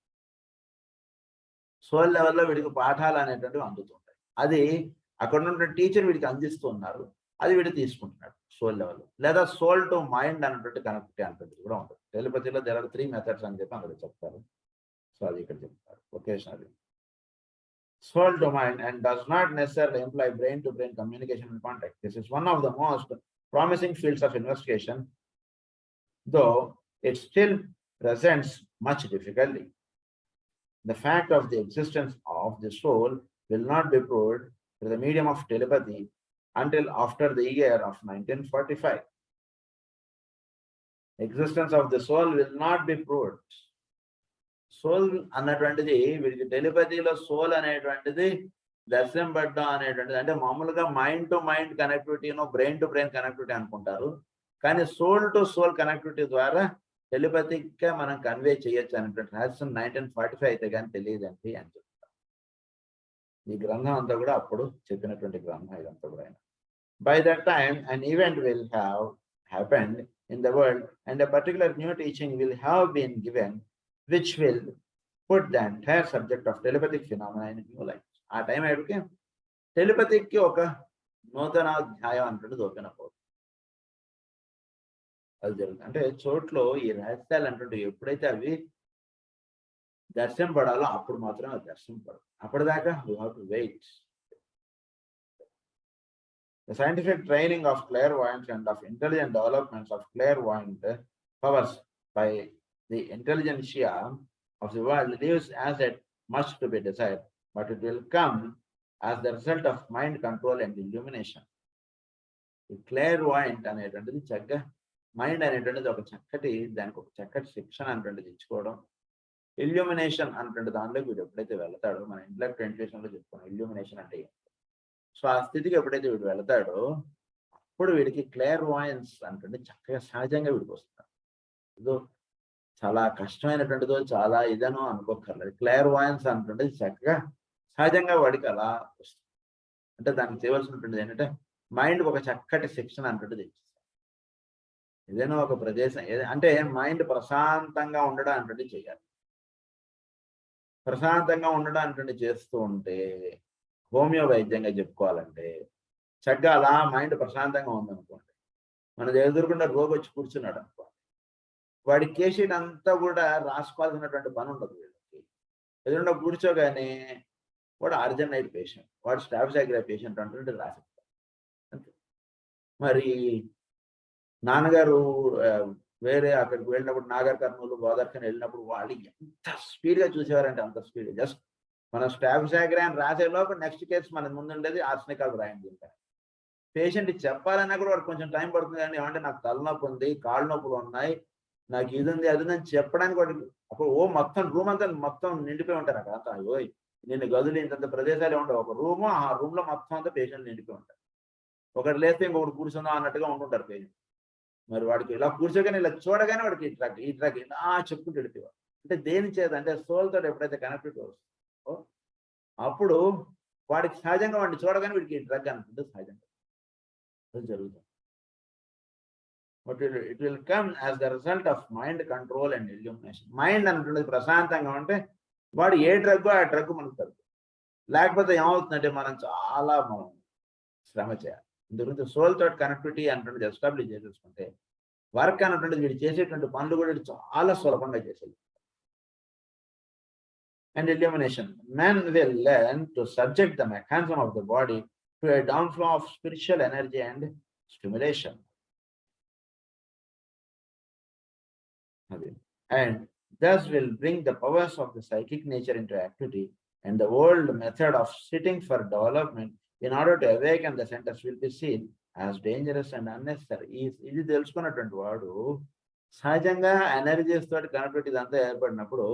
సోల్ లెవెల్లో వీడికి పాఠాలు అనేటువంటివి అందుతుంటాయి. అది అక్కడ ఉన్నటువంటి టీచర్ వీడికి అందిస్తున్నారు, అది వీడు తీసుకుంటున్నాడు సోల్ లెవెల్. లేదా సోల్ టు మైండ్ అనేటువంటి కనెక్టివిటీ అనేటువంటిది కూడా ఉంటుంది. టెలిపతిలో దేర్ ఆర్ 3 మెథడ్స్ అని చెప్పి అక్కడ చెప్తారు. సో అది ఇక్కడ చెప్తారు occasionally. Soul to mind and does not necessarily imply brain to brain communication and contact. This is one of the most promising fields of investigation, though it still presents much difficulty. The fact of the existence of the soul will not be proved through the medium of telepathy until after the year of 1945. Existence of the soul will not be proved. Soul అన్నటువంటిది వీడికి టెలిపతిలో soul అనేటువంటిది దర్శనపడ్డం అనేటువంటిది అంటే మామూలుగా mind to mind కనెక్టివిటీనో brain to brain connectivity అనుకుంటారు. కానీ సోల్ టు సోల్ కనెక్టివిటీ ద్వారా టెలిపతిగా మనం కన్వే చేయొచ్చు అనేటువంటి రహస్యం 1945 అయితే కానీ తెలియదండి అని చెప్తారు. ఈ గ్రంథం అంతా కూడా అప్పుడు చెప్పినటువంటి గ్రంథం ఇదంతా కూడా. By that time an event will have happened in the world and a particular new teaching will have been given which will put the entire subject of telepathic phenomena in new light. ఆ time అయిపోయి టెలిపతికి ఒక నూతన అధ్యాయం అంటున్నది open అవ్వదు. అది జరుగుతుంది. అంటే చోట్లో ఈ రహస్యాలు అంటుంటే ఎప్పుడైతే అవి దర్శనం పడాలో అప్పుడు మాత్రం అది దర్శనం పడదు. అప్పటిదాకా we have to wait. The scientific training of clairvoyance and of intelligent developments of clairvoyant powers by the intelligentsia of the world leaves as yet much to be desired, but it will come as the result of mind control and illumination. The clairvoyant అనేటువంటిది చక్కగా mind అనేటువంటిది ఒక చక్కటి దానికి ఒక చక్కటి శిక్షణ అనేటువంటిది ఇచ్చుకోవడం. ఇల్యూమినేషన్ అనేటువంటి దానిలోకి వీడు ఎప్పుడైతే వెళ్తాడో మన ఇంటలెక్ట్ ఇంట్యూషన్లో చెప్పుకున్నాం ఇల్యూమినేషన్ అంటే. సో ఆ స్థితికి ఎప్పుడైతే వీడు వెళ్తాడో అప్పుడు వీడికి క్లేర్వాయన్స్ అంటే చక్కగా సహజంగా వీడికి వస్తాడు. ఇదో చాలా కష్టమైనటువంటిదో చాలా ఇదనో అనుకోకర్లేదు. క్లేర్వాయన్స్ అంటుంటే చక్కగా సహజంగా వాడికి అలా వస్తుంది. అంటే దానికి చేయవలసినటువంటిది ఏంటంటే మైండ్కి ఒక చక్కటి శిక్షణ అంటుంటే ఇచ్చేస్తాడు. ఏదైనా ఒక ప్రదేశం అంటే మైండ్ ప్రశాంతంగా ఉండడం అంటే చేయాలి. ప్రశాంతంగా ఉండడం అంటే చేస్తూ ఉంటే హోమియో వైద్యంగా చెప్పుకోవాలంటే చక్కగా అలా మైండ్ ప్రశాంతంగా ఉందనుకోండి, మన ఎదురుకుండా రోగి వచ్చి కూర్చున్నాడు అనుకోండి, వాడి కేషీట్ అంతా కూడా రాసుకోవాల్సినటువంటి పని ఉండదు. వీళ్ళకి ఎదురుకుండా కూర్చోగానే వాడు అర్జెంట్ పేషెంట్, వాడు స్టాఫ్సాగ్రా పేషెంట్ అంటుంటే రాసిస్తారు అంతే. మరి నాన్నగారు వేరే అక్కడికి వెళ్ళినప్పుడు నాగర్ కర్నూలు గోదావరి వెళ్ళినప్పుడు వాళ్ళు ఎంత స్పీడ్గా చూసేవారంటే అంత స్పీడ్. జస్ట్ మనం స్టాఫ్సాగ్రా అని రాసే లోపు నెక్స్ట్ కేసు మన ముందు ఉండేది ఆర్సనికాల్ రాయండి. ఇంకా పేషెంట్ చెప్పాలన్నా కూడా వాడు కొంచెం టైం పడుతుంది. కానీ ఏమంటే నాకు తలనొప్పి ఉంది, కాళ్ళు నొప్పులు ఉన్నాయి, నాకు ఇది ఉంది అది ఉందని చెప్పడానికి వాడికి అప్పుడు మొత్తం రూమ్ అంతా మొత్తం నిండిపోయి ఉంటారు. అక్కడ అంతా నిన్ను గదులు ఇంత ప్రదేశాలు ఉండవు. ఒక రూము, ఆ రూమ్ లో మొత్తం అంతా పేషెంట్లు నిండిపోయి ఉంటారు. ఒకటి లేస్తే ఇంకొకటి కూర్చుందాం అన్నట్టుగా ఉంటుంటారు పేషెంట్. మరి వాడికి ఇలా కూర్చోగానే ఇలా చూడగానే వాడికి ఈ ట్రాక్ ఇలా చెప్పుకుంటూ వెళ్ళిపోయాడు. అంటే దేని చేత అంటే సోల్ తోటి ఎప్పుడైతే కనెక్టెడ్ వస్తుందో అప్పుడు వాడికి సహజంగా వాడిని చూడగానే వీడికి ఈ డ్రగ్ అనుకుంటే సహజంగా అది జరుగుతుంది. But it will come as the result of mind control and illumination. Mind అంటున్నది ప్రశాంతంగా ఉంటే వాడు ఏ డ్రగ్ ఆ డ్రగ్ మనకు తగ్గుతుంది. లేకపోతే ఏమవుతుందంటే మనం చాలా శ్రమ చేయాలి. ఇందుగురించి సోల్ తోటి కనెక్టివిటీ అంటున్నది ఎస్టాబ్లిష్ చేసేసుకుంటే వర్క్ అన్నటువంటిది వీడు చేసేటువంటి పనులు కూడా చాలా సులభంగా చేసేది. and illumination. Men will learn to subject the mechanism of the body to a downflow of spiritual energy and stimulation. And thus will bring the powers of the psychic nature into activity, and the old method of sitting for development in order to awaken the centers will be seen as dangerous and unnecessary. ఇది తెలుసుకున్నటువంటి వాడు సహజంగా energies తోటి connectivity ఇదంతా ఏర్పడినప్పుడు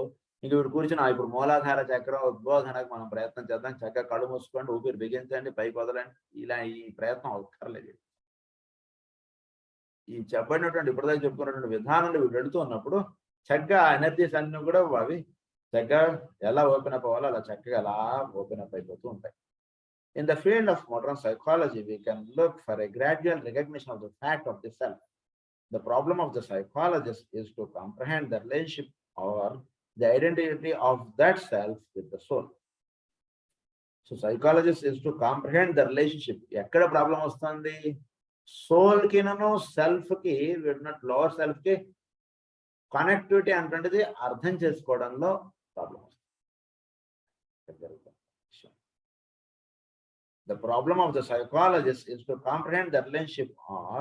ఇంక వీడు కూర్చుని ఇప్పుడు మూలాధార చక్రం ఉద్బోధనకు మనం ప్రయత్నం చేద్దాం, చక్కగా కళ్ళు మూసుకోండి, ఊపిరి బిగించండి, పైకి వదలండి, ఇలా ఈ ప్రయత్నం అవసరం. ఈ చెప్పబడినటువంటి ఇప్పటిదాకా చెప్పుకున్నటువంటి విధానంలో వీడు వెళుతూ ఉన్నప్పుడు చక్కగా ఎనర్జీస్ అన్ని కూడా అవి చక్కగా ఎలా ఓపెన్ అప్ అవ్వాలో అలా చక్కగా అలా ఓపెన్ అప్ అయిపోతూ ఉంటాయి. In the field of modern psychology, we can look for a gradual recognition of the fact of the self. The problem of the psychologist is to comprehend the relationship or the identity of that self with the soul. So psychologist is to comprehend the relationship. ఎక్కడ problem వస్తుంది? Soul కినను self కి వీటినట్టు lower self కి connectivity అంటే అర్థం చేసుకోవడంలో problem వస్తుంది. The problem of the psychologist is to comprehend the relationship or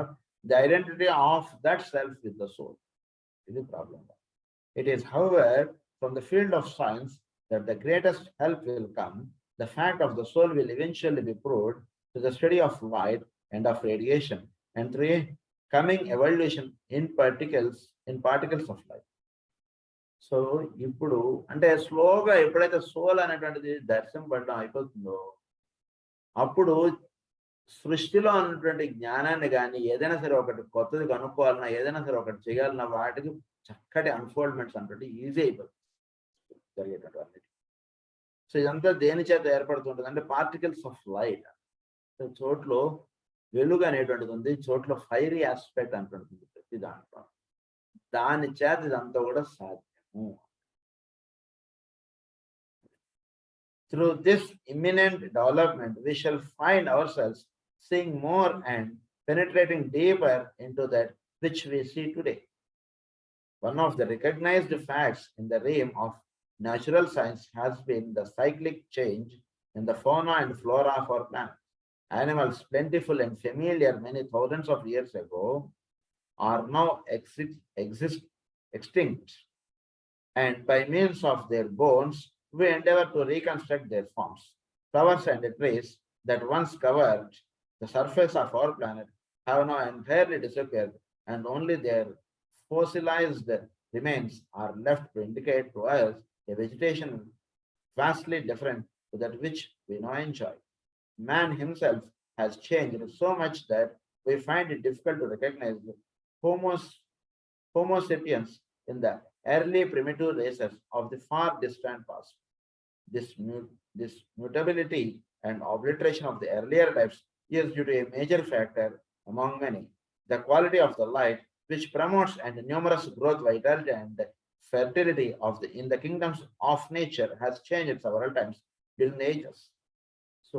the identity of that self with the soul. This is the problem. It is, however, from the field of science that the greatest help will come. The fact of the soul will eventually be proved to the study of light and of radiation, and through a coming evolution in particles of light. So, ఇప్పుడు అంటే స్లోగా ఎప్పుడైతే soul అనేటువంటిది దర్శింపడడం అయిపోతుందో అప్పుడు సృష్టిలో ఉన్నటువంటి జ్ఞానాన్ని కానీ ఏదైనా సరే ఒకటి కొత్తది కనుక్కోవాలన్నా ఏదైనా సరే ఒకటి చేయాలన్నా వాటికి చక్కటి అన్ఫోల్డ్మెంట్స్ అంటే ఈజీ అయిపోతుంది జరిగేటటువంటి. సో ఇదంతా దేని చేత ఏర్పడుతుంటుంది అంటే పార్టికల్స్ ఆఫ్ లైట్. చోట్లో వెలుగు అనేటువంటిది ఉంది, చోట్ల ఫైరీ ఆస్పెక్ట్ అంటుంటుంది ప్రతి దాంట్లో. దాని చేత ఇదంతా కూడా సాధ్యము. Through this imminent development, we shall find ourselves seeing more and penetrating deeper into that which we see today. One of the recognized facts in the realm of natural science has been the cyclic change in the fauna and flora of our planet. Animals plentiful and familiar many thousands of years ago are now extinct, and by means of their bones, we endeavor to reconstruct their forms. Flowers and trees that once covered the surface of our planet have now entirely disappeared, and only their fossilized remains are left to indicate to us a vegetation vastly different to that which we now enjoy. Man himself has changed so much that we find it difficult to recognize the Homo sapiens in the early primitive races of the far distant past. This mutability and obliteration of the earlier types is due to a major factor among many. The quality of the light, which promotes and numerous growth, vitality, and fertility in the kingdoms of nature, has changed several times during the ages. So,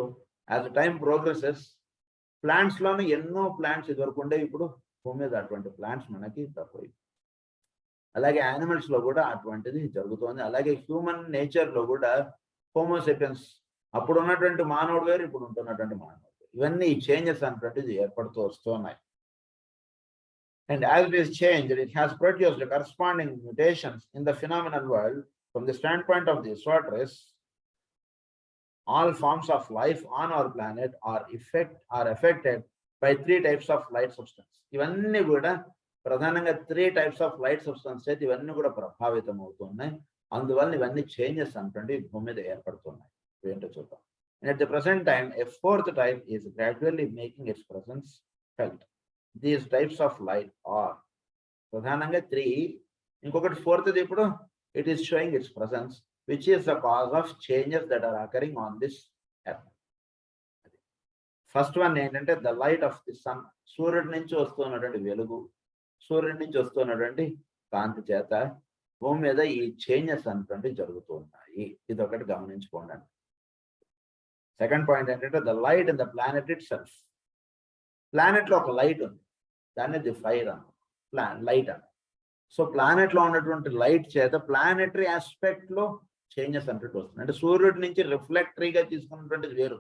as time progresses, plants లోనే ఎన్నో plants ఇదివరకు ఉండే ఇప్పుడు భూమి మీద అటువంటి plants మనకి తక్కువ. అలాగే యానిమల్స్ లో కూడా అటువంటిది జరుగుతోంది. అలాగే హ్యూమన్ నేచర్ లో కూడా హోమోసెపియన్స్ అప్పుడు ఉన్నటువంటి మానవుడు వేరు, ఇప్పుడు ఉంటున్నటువంటి మానవుడు, ఇవన్నీ చేంజెస్ అనేటువంటిది ఏర్పడుతూ వస్తున్నాయి. And as it is changed, it has produced corresponding mutations in the phenomenal world. From the standpoint of the esoterics, all forms of life on our planet are affected by 3 types of light substance. ఇవన్నీ కూడా ప్రధానంగా 3 types of light substance చేత ఇవన్నీ కూడా ప్రభావితం అవుతున్నాయి. అందువల్ల ఇవన్నీ చేంజెస్ అంటే భూమి మీద ఏర్పడుతున్నాయి. ఏంటో చూద్దాం. And at the present time, a 4th type is gradually making its presence felt. These types of light are ప్రధానంగా 3, ఇంకొకటి 4th ఇప్పుడు it is showing its presence, which is the cause of changes that are occurring on this earth. First one ఏంటంటే the light of the sun. సూర్యుడి నుంచి వస్తున్నటువంటి వెలుగు, సూర్యుడి నుంచి వస్తున్నటువంటి కాంతి చేత భూమి మీద ఈ చేంజెస్ అనేటువంటి జరుగుతూ ఉన్నాయి. ఇది ఒకటి గమనించుకోండి. సెకండ్ పాయింట్ ఏంటంటే the light in the planet it self. Planet లో ఒక లైట్ ఉంది, దాన్ని ది ఫైర్ లైట్ అన్న. సో ప్లానెట్ లో ఉన్నటువంటి లైట్ చేత ప్లానెటరీ ఆస్పెక్ట్ లో చేంజెస్ అంటే వస్తుంది. అంటే సూర్యుడి నుంచి రిఫ్లెక్టరీగా తీసుకున్నటువంటిది వేరు.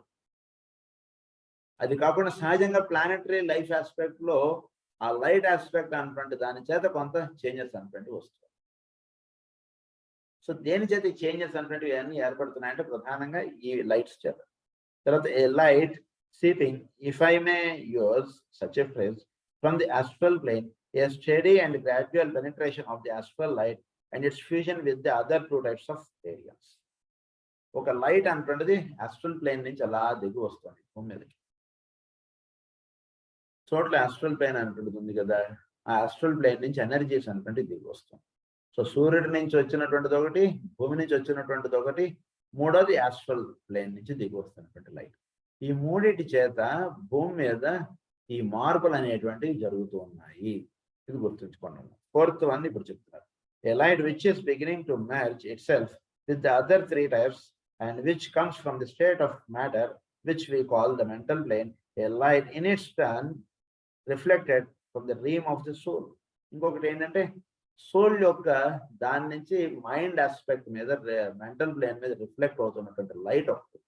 అది కాకుండా సహజంగా ప్లానెటరీ లైఫ్ ఆస్పెక్ట్ లో ఆ లైట్ ఆస్పెక్ట్ అన్నటువంటి దాని చేత కొంత చేంజెస్ అన్నటువంటివి వస్తాయి. సో దేని చేత ఈ చేంజెస్ అన్నటువంటివి అన్నీ ఏర్పడుతున్నాయంటే ప్రధానంగా ఈ లైట్స్ చేత. తర్వాత ఏ light seeping, if I may use such a phrase, from the astral plane, a steady and gradual penetration of the astral light and its fusion with the other two types of areas. ఒక light అంటుండది astral plane నుంచి అలా దిగి వస్తుంది భూమి మీదకి. చోట్ల astral plane అంటుంటుంది ఉంది కదా, ఆ ఆస్ట్రల్ ప్లేన్ నుంచి ఎనర్జీస్ అంటుంటే దిగి వస్తుంది. సో సూర్యుడి నుంచి వచ్చినటువంటిది ఒకటి, భూమి నుంచి వచ్చినటువంటిది ఒకటి, మూడోది ఆస్ట్రల్ ప్లేన్ నుంచి దిగి వస్తున్నటువంటి లైట్. ఈ మూడిటి చేత భూమి మీద ఈ మార్పులు అనేటువంటివి జరుగుతూ ఉన్నాయి. ఇది గుర్తుంచుకోండి. ఫోర్త్ వన్ ఇప్పుడు చెప్తున్నారు. A light which is beginning to match itself with the other three types and which comes from the state of matter which we call the mental plane, a light in its turn reflected from the dream of the soul. ఇంకొకటి ఏంటంటే soul యొక్క దాని నుంచి mind aspect మీద mental plane మీద reflect అవుతున్నటువంటి light ఒకటి.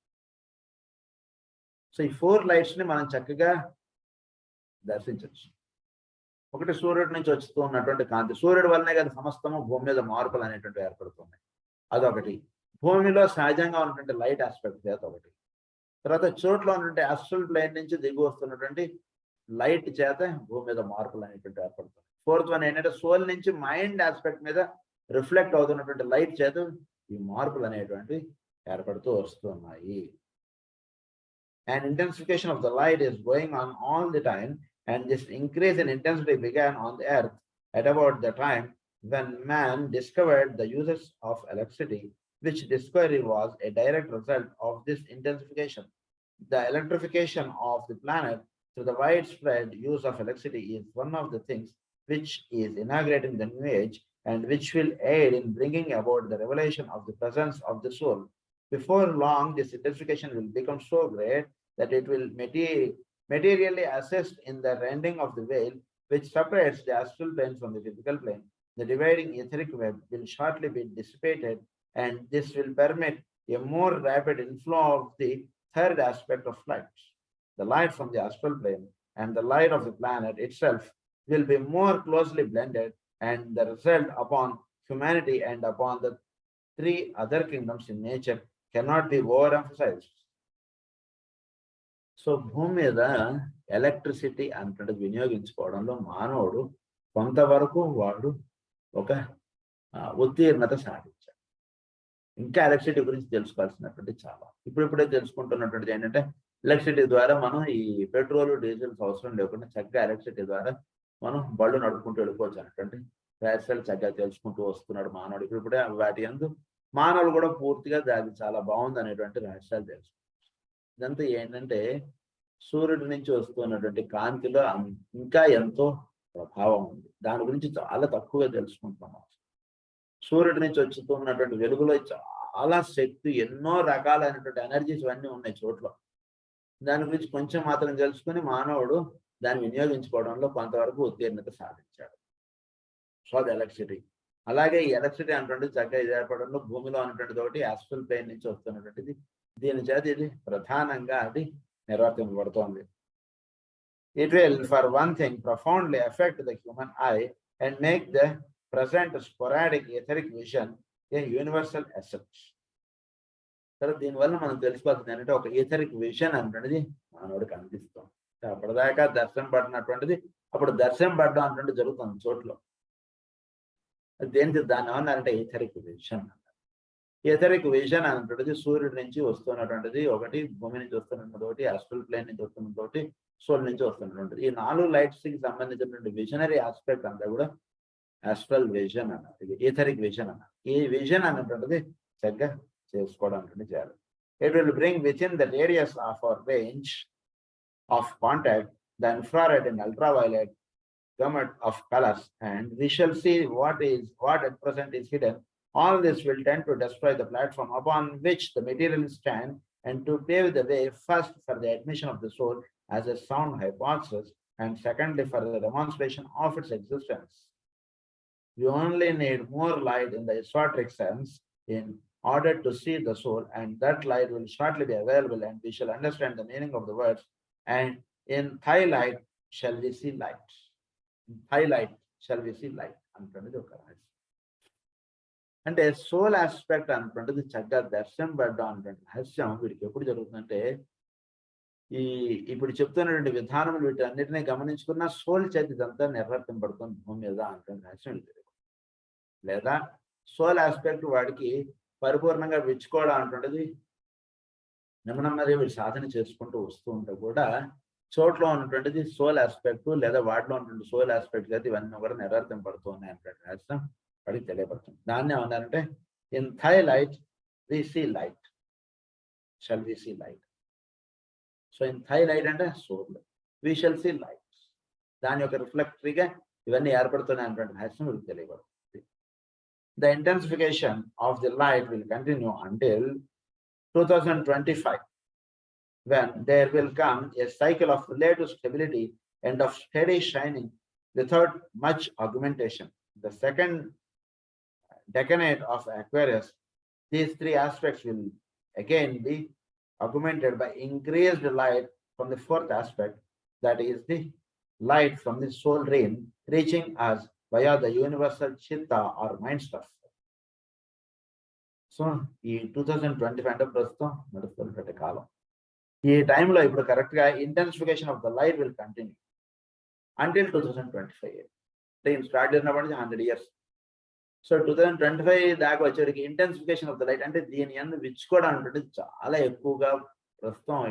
So ఈ 4 లైట్స్ ని మనం చక్కగా దర్శించవచ్చు. ఒకటి సూర్యుడి నుంచి వస్తూ ఉన్నటువంటి కాంతి, సూర్యుడి వల్లనే కదా సమస్తము భూమి మీద మార్పులు అనేటువంటి ఏర్పడుతున్నాయి, అదొకటి. భూమిలో సహజంగా ఉన్నటువంటి లైట్ ఆస్పెక్ట్ చేత ఒకటి. తర్వాత చోట్ల ఉన్నటువంటి ఆస్ట్రల్ ప్లేన్ నుంచి దిగి వస్తున్నటువంటి లైట్ చేత భూమి మీద మార్పులు అనేటువంటి ఏర్పడుతుంది. ఫోర్త్ వన్ ఏంటంటే సోల్ నుంచి మైండ్ ఆస్పెక్ట్ మీద రిఫ్లెక్ట్ అవుతున్నటువంటి లైట్ చేత ఈ మార్పులు అనేటువంటి ఏర్పడుతూ వస్తున్నాయి. An intensification of the light is going on all the time, and this increase in intensity began on the earth at about the time when man discovered the uses of electricity, which discovery was a direct result of this intensification. The electrification of the planet through the widespread use of electricity is one of the things which is inaugurating the new age and which will aid in bringing about the revelation of the presence of the soul. Before long, this intensification will become so great that it will materially assist in the rending of the veil which separates the astral plane from the physical plane. The dividing etheric web will shortly be dissipated, and this will permit a more rapid inflow of the third aspect of light. The light from the astral plane and the light of the planet itself will be more closely blended, and the result upon humanity and upon the 3 other kingdoms in nature cannot be overemphasized. So భూమి మీద electricity అంటే వినియోగించుకోవడంలో మానవుడు కొంతవరకు వాడు ఒక ఉత్తీర్ణత సాధించాడు. ఇంకా ఎలక్ట్రిసిటీ గురించి తెలుసుకోవాల్సినటువంటి చాలా ఇప్పుడిప్పుడే తెలుసుకుంటున్నటువంటిది ఏంటంటే ఎలక్ట్రిసిటీ ద్వారా మనం ఈ పెట్రోల్ డీజిల్స్ అవసరం లేకుండా చక్కగా ఎలక్ట్రిసిటీ ద్వారా మనం బళ్ళు నడుపుకుంటూ వెళ్ళిపోవచ్చు అనేటువంటి రహస్యాలు చక్కగా తెలుసుకుంటూ వస్తున్నాడు మానవుడు. ఇప్పుడిప్పుడే వాటి యందు మానవులు కూడా పూర్తిగా అది చాలా బాగుంది అనేటువంటి రహస్యాలు తెలుసు. ఇదంతా ఏంటంటే సూర్యుడి నుంచి వస్తున్నటువంటి కాంతిలో ఇంకా ఎంతో ప్రభావం ఉంది. దాని గురించి చాలా తక్కువగా తెలుసుకుంటున్నాం. సూర్యుడి నుంచి వస్తున్నటువంటి వెలుగులో చాలా శక్తి, ఎన్నో రకాలైనటువంటి ఎనర్జీస్ ఇవన్నీ ఉన్నాయి చోట్ల. దాని గురించి కొంచెం మాత్రం తెలుసుకుని మానవుడు దాన్ని వినియోగించుకోవడంలో కొంతవరకు ఉత్తీర్ణత సాధించాడు. సో అది ఎలక్ట్రిసిటీ. అలాగే ఈ ఎలక్ట్రిసిటీ అనేటువంటిది చక్కగా ఇది ఏర్పడంలో భూమిలో ఉన్నటువంటిది ఒకటి, ఆస్ట్రల్ ప్లేన్ నుంచి వస్తున్నటువంటిది. దీని చేత ఇది ప్రధానంగా అది నిర్వర్తింపబడుతోంది. It will, for one thing, profoundly affect the human eye and make the present sporadic etheric vision a universal asset. తర్వాత దీనివల్ల మనం తెలుసుకోవాల్సింది ఏంటంటే ఒక ఈథరిక్ విజన్ అనేటువంటిది మానవుడికి అందిస్తాం. అప్పటిదాకా దర్శనం పడినటువంటిది అప్పుడు దర్శనం పడడం అనేటువంటి జరుగుతుంది చోట్ల. దేనికి దాన్ని ఏమన్నారంటే ఈథరిక్ విజన్. ఈథరిక్ విజన్ అనేటువంటిది సూర్యుడి నుంచి వస్తున్నటువంటిది ఒకటి, భూమి నుంచి వస్తున్నటువంటి ఒకటి, ఆస్ట్రల్ ప్లేన్ నుంచి వస్తున్నటువంటి ఒకటి, సోల్ నుంచి వస్తున్నటువంటిది. ఈ 4 లైట్స్ కి సంబంధించినటువంటి విజనరీ ఆస్పెక్ట్ అంతా కూడా ఆస్ట్రల్ విజన్ అన్నారు, ఇది ఈథరిక్ విజన్ అన్నారు. ఈ విజన్ అనేటువంటిది చక్కగా చేసుకోవడానికి చేయాలి. It will bring with in the radius of our range of contact the infrared and ultraviolet gamut of colors, and we shall see what at present is hidden. All this will tend to destroy the platform upon which the materialists stand, and to pave the way first for the admission of the soul as a sound hypothesis, and secondly for the demonstration of its existence. We only need more light in the esoteric sense in order to see the soul, and that light will shortly be available, and we shall understand the meaning of the words. And in thy light shall we see light. In thy light shall we see light అంటున్నది ఒక రహస్యం. అంటే soul aspect అనుకుంటుంది చక్కగా దర్శనం పడ్డం అన్నటువంటి రహస్యం వీడికి ఎప్పుడు జరుగుతుందంటే ఇప్పుడు చెప్తున్నటువంటి విధానములు వీటన్నిటినీ గమనించుకున్న సోల్ చేతి ఇదంతా నిర్వర్తింపడుతుంది భూమి మీద అంటే రహస్యం లేదా సోల్ ఆస్పెక్ట్ వాడికి పరిపూర్ణంగా విచ్చుకోవడం అంటుంటది నెమ్మది వీడు సాధన చేసుకుంటూ వస్తూ ఉంటే కూడా చోట్లో ఉన్నటువంటిది సోల్ ఆస్పెక్ట్ లేదా వాటిలో ఉన్నటువంటి సోల్ ఆస్పెక్ట్ అయితే ఇవన్నీ కూడా నిర్వర్తింపడుతూ ఉన్నాయి అంటే రహస్యం వాడికి తెలియపడుతుంది. దాన్ని ఏమన్నారంటే in thy light we see light shall we see light. So in thy light అంటే soul, we shall see light. దాని యొక్క రిఫ్లెక్టరీగా ఇవన్నీ ఏర్పడుతున్నాయి అన్నటువంటి రహస్యం వీళ్ళకి తెలియబడుతుంది. The intensification of the light will continue until 2025, when there will come a cycle of relative stability and of steady shining without much augmentation. The second decade of Aquarius, these three aspects will again be augmented by increased light from the fourth aspect, that is the light from the soul realm reaching us via the universal chitta or mind stuff. So ఈ 2025 అంటే ప్రస్తుతం నడుస్తున్నటువంటి కాలం. ఈ టైంలో ఇప్పుడు కరెక్ట్గా intensification of the light will continue until 2025. అంటే start చేసినప్పటి నుంచి 100 years. సో 2025 దాకా వచ్చేటికి ఇంటెన్సిఫికేషన్ ఆఫ్ ద లైట్ అంటే దీని అన్ని విచ్చుకోవడానికి చాలా ఎక్కువగా ప్రస్తుతం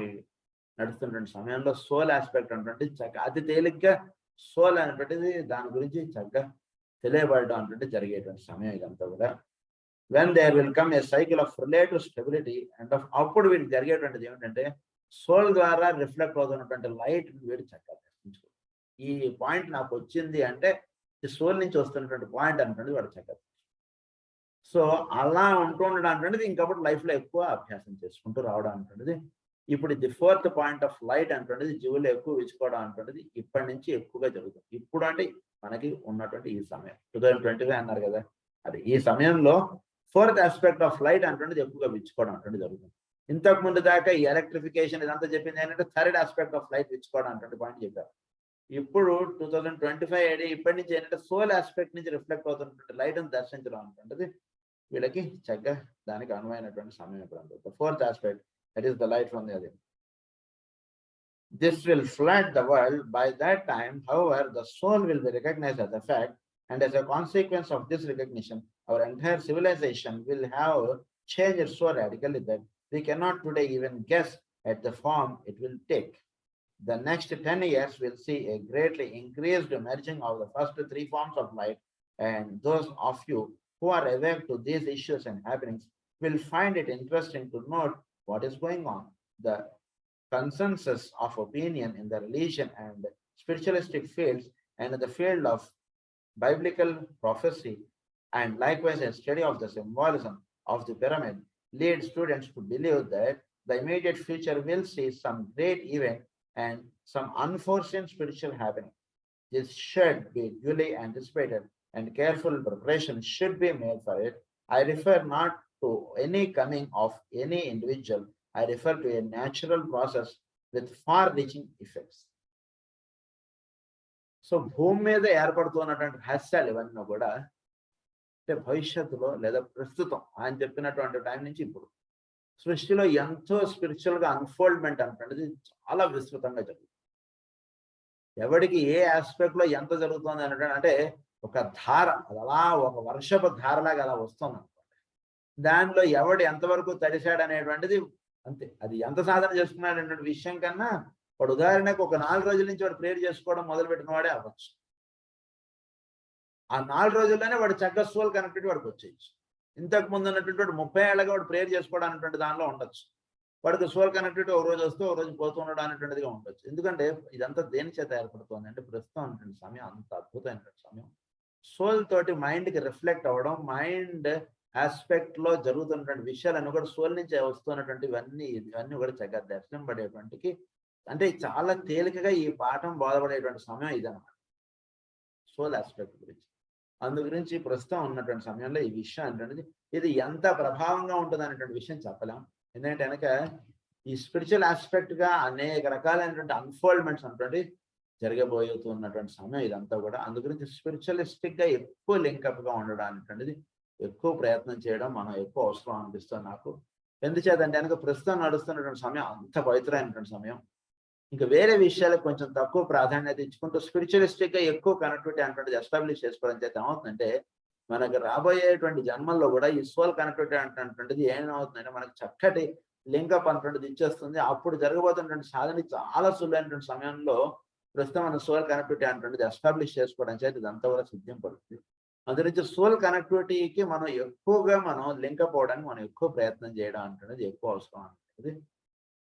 నడుస్తున్నటువంటి సమయంలో సోల్ ఆస్పెక్ట్ అంటే చక్కగా అతి తేలిగ్గా సోల్ అనేటువంటిది దాని గురించి చక్కగా తెలియబడడం అంటే జరిగేటువంటి సమయం ఇదంతా కూడా. When there will come a cycle of relative stability and of అప్పుడు వీడికి జరిగేటువంటిది ఏమిటంటే సోల్ ద్వారా రిఫ్లెక్ట్ అవుతున్నటువంటి లైట్ వీడు చక్కగా దర్శించుకో. ఈ పాయింట్ నాకు వచ్చింది అంటే ఈ సోల్ నుంచి వస్తున్నటువంటి పాయింట్ అనేటువంటిది వాడు చక్కగా. సో అలా ఉంటూ ఉండడం అనేటువంటిది ఇంకప్పుడు లైఫ్లో ఎక్కువ అభ్యాసం చేసుకుంటూ రావడం అనేటువంటిది ఇప్పుడు the fourth point of light అనేటువంటిది జీవులు ఎక్కువ విచ్చుకోవడం అనేటువంటిది ఇప్పటి నుంచి ఎక్కువగా జరుగుతుంది. ఇప్పుడు అంటే మనకి ఉన్నటువంటి ఈ సమయం 2025 అన్నారు కదా, అది ఈ సమయంలో ఫోర్త్ ఆస్పెక్ట్ ఆఫ్ లైట్ అంటుండేది ఎక్కువగా విచ్చుకోవడం అంటే జరుగుతుంది. ఇంతకు ముందు దాకా ఈ ఎలక్ట్రిఫికేషన్ ఇదంతా చెప్పింది ఏంటంటే థర్డ్ ఆస్పెక్ట్ ఆఫ్ లైట్ విచ్చుకోవడం అంటే పాయింట్ చెప్పారు. ఇప్పుడు 2025 ఇప్పటి నుంచి ఏంటంటే సోల్ ఆస్పెక్ట్ నుంచి రిఫ్లెక్ట్ అవుతున్నటువంటి లైట్ ని దర్శించడం అంటుంటది వీళ్ళకి చక్కగా దానికి అనువైనటువంటి సమయం ఇప్పుడు. Fourth aspect, that is the light from the other. This will flood the world. By that time, however, the soul will be recognized as a fact, and as a consequence of this recognition, our entire civilization will have changed so radically that we cannot today even guess at the form it will take. The next 10 years will see a greatly increased merging of the first three forms of light, and those of you who are awake to these issues and happenings will find it interesting to note what is going on. The consensus of opinion in the religion and spiritualistic fields and in the field of biblical prophecy, and likewise a study of the symbolism of the pyramid, lead students to believe that the immediate future will see some great event and some unforeseen spiritual happening. This should be duly anticipated and careful preparation should be made for it. I refer not to any coming of any individual, I refer to a natural process with far-reaching effects. So భూమి మీద ఏర్పడుతున్నటువంటి రహస్యాలు ఇవన్నీ కూడా అంటే భవిష్యత్తులో లేదా ప్రస్తుతం ఆయన చెప్పినటువంటి టైం నుంచి ఇప్పుడు సృష్టిలో ఎంతో స్పిరిచువల్ గా అన్ఫోల్డ్మెంట్ అనేది చాలా విస్తృతంగా జరుగుతుంది. ఎవరికి ఏ ఆస్పెక్ట్ లో ఎంత జరుగుతుంది అంటే ఒక ధార అది అలా ఒక వర్షపు ధారలాగా అలా వస్తుంది అనుకోండి. దానిలో ఎవడు ఎంతవరకు తడిశాడు అనేటువంటిది అంతే. అది ఎంత సాధన చేసుకున్నాడు అనేటువంటి విషయం కన్నా వాడు ఉదాహరణకు ఒక 4 రోజుల నుంచి వాడు ప్రేయర్ చేసుకోవడం మొదలు పెట్టిన వాడే అవ్వచ్చు. ఆ 4 రోజుల్లోనే వాడు చక్కగా సోల్ కనెక్టెడ్ వాడికి వచ్చేయచ్చు. ఇంతకు ముందు ఉన్నటువంటి 30 ఏళ్ళగా వాడు ప్రేయర్ చేసుకోవడం అనేటువంటి దానిలో ఉండొచ్చు. వాడికి సోల్ కనెక్టెడ్ ఒక రోజు వస్తూ ఒక రోజు పోతూ ఉండడం అనేటువంటిదిగా ఉండొచ్చు. ఎందుకంటే ఇదంతా దేని చేత ఏర్పడుతుంది అంటే ప్రస్తుతం అనేటువంటి సమయం అంత అద్భుతమైనటువంటి సమయం. సోల్ తోటి మైండ్కి రిఫ్లెక్ట్ అవ్వడం, మైండ్ ఆస్పెక్ట్ లో జరుగుతున్నటువంటి విషయాలన్నీ కూడా సోల్ నుంచి వస్తున్నటువంటి ఇవన్నీ కూడా చక్కగా దర్శనం పడేటువంటికి అంటే చాలా తేలికగా ఈ పాఠం బోధపడేటువంటి సమయం ఇదన్నమాట సోల్ ఆస్పెక్ట్ గురించి. అందు గురించి ప్రస్తుతం ఉన్నటువంటి సమయంలో ఈ విషయం ఏంటంటే ఇది ఎంత ప్రభావంగా ఉంటుంది అనేటువంటి విషయం చెప్పలేం. ఎందుకంటే కనుక ఈ స్పిరిచువల్ ఆస్పెక్ట్ గా అనేక రకాలైనటువంటి అన్ఫోల్డ్మెంట్స్ అనేటువంటి జరగబోతున్నటువంటి సమయం ఇదంతా కూడా. అందు గురించి స్పిరిచువలిస్టిక్ గా ఎక్కువ లింకప్ గా ఉండడానికి ఎక్కువ ప్రయత్నం చేయడం మనం ఎక్కువ అవసరం అనిపిస్తుంది నాకు. ఎందుచేతంటే కనుక ప్రస్తుతం నడుస్తున్నటువంటి సమయం అంత పవిత్రమైనటువంటి సమయం. ఇంకా వేరే విషయాలకు కొంచెం తక్కువ ప్రాధాన్యత ఇచ్చుకుంటూ స్పిరిచువలిస్టిక్ గా ఎక్కువ కనెక్టివిటీ అనేటువంటిది ఎస్టాబ్లిష్ చేసుకోవడం చేత ఏమవుతుందంటే మనకు రాబోయేటువంటి జన్మల్లో కూడా ఈ సోల్ కనెక్టివిటీ అనేటువంటిది ఏమవుతుందంటే మనకు చక్కటి లింకప్ అనేటువంటిది ఇచ్చేస్తుంది. అప్పుడు జరగబోతున్నటువంటి సాధన చాలా సులువైనటువంటి సమయంలో ప్రస్తుతం మన సోల్ కనెక్టివిటీ అనేటువంటిది ఎస్టాబ్లిష్ చేసుకోవడం చేత ఇదంతా కూడా సిద్ధం పడుతుంది. అందురించి సోల్ కనెక్టివిటీకి మనం ఎక్కువగా లింకప్ అవడానికి మనం ఎక్కువ ప్రయత్నం చేయడం అనేటువంటిది ఎక్కువ అవసరం అనేది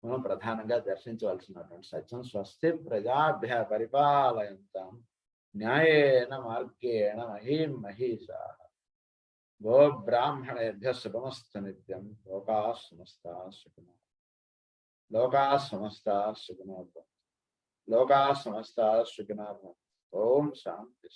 మనం ప్రధానంగా దర్శించవలసినటువంటి సత్యం. స్వస్తి ప్రజాభ్య పరిపాలయంతాం న్యాయేన మార్గేణ మహీం మహీషాః గో బ్రాహ్మణేభ్యః శుభమస్తు నిత్యం. లోకాః సమస్తాః సుఖినో లోకాః సమస్తాః సుఖినో భవంతు. లోకాః సమస్తాః సుఖినో భవంతు. ఓం శాంతి.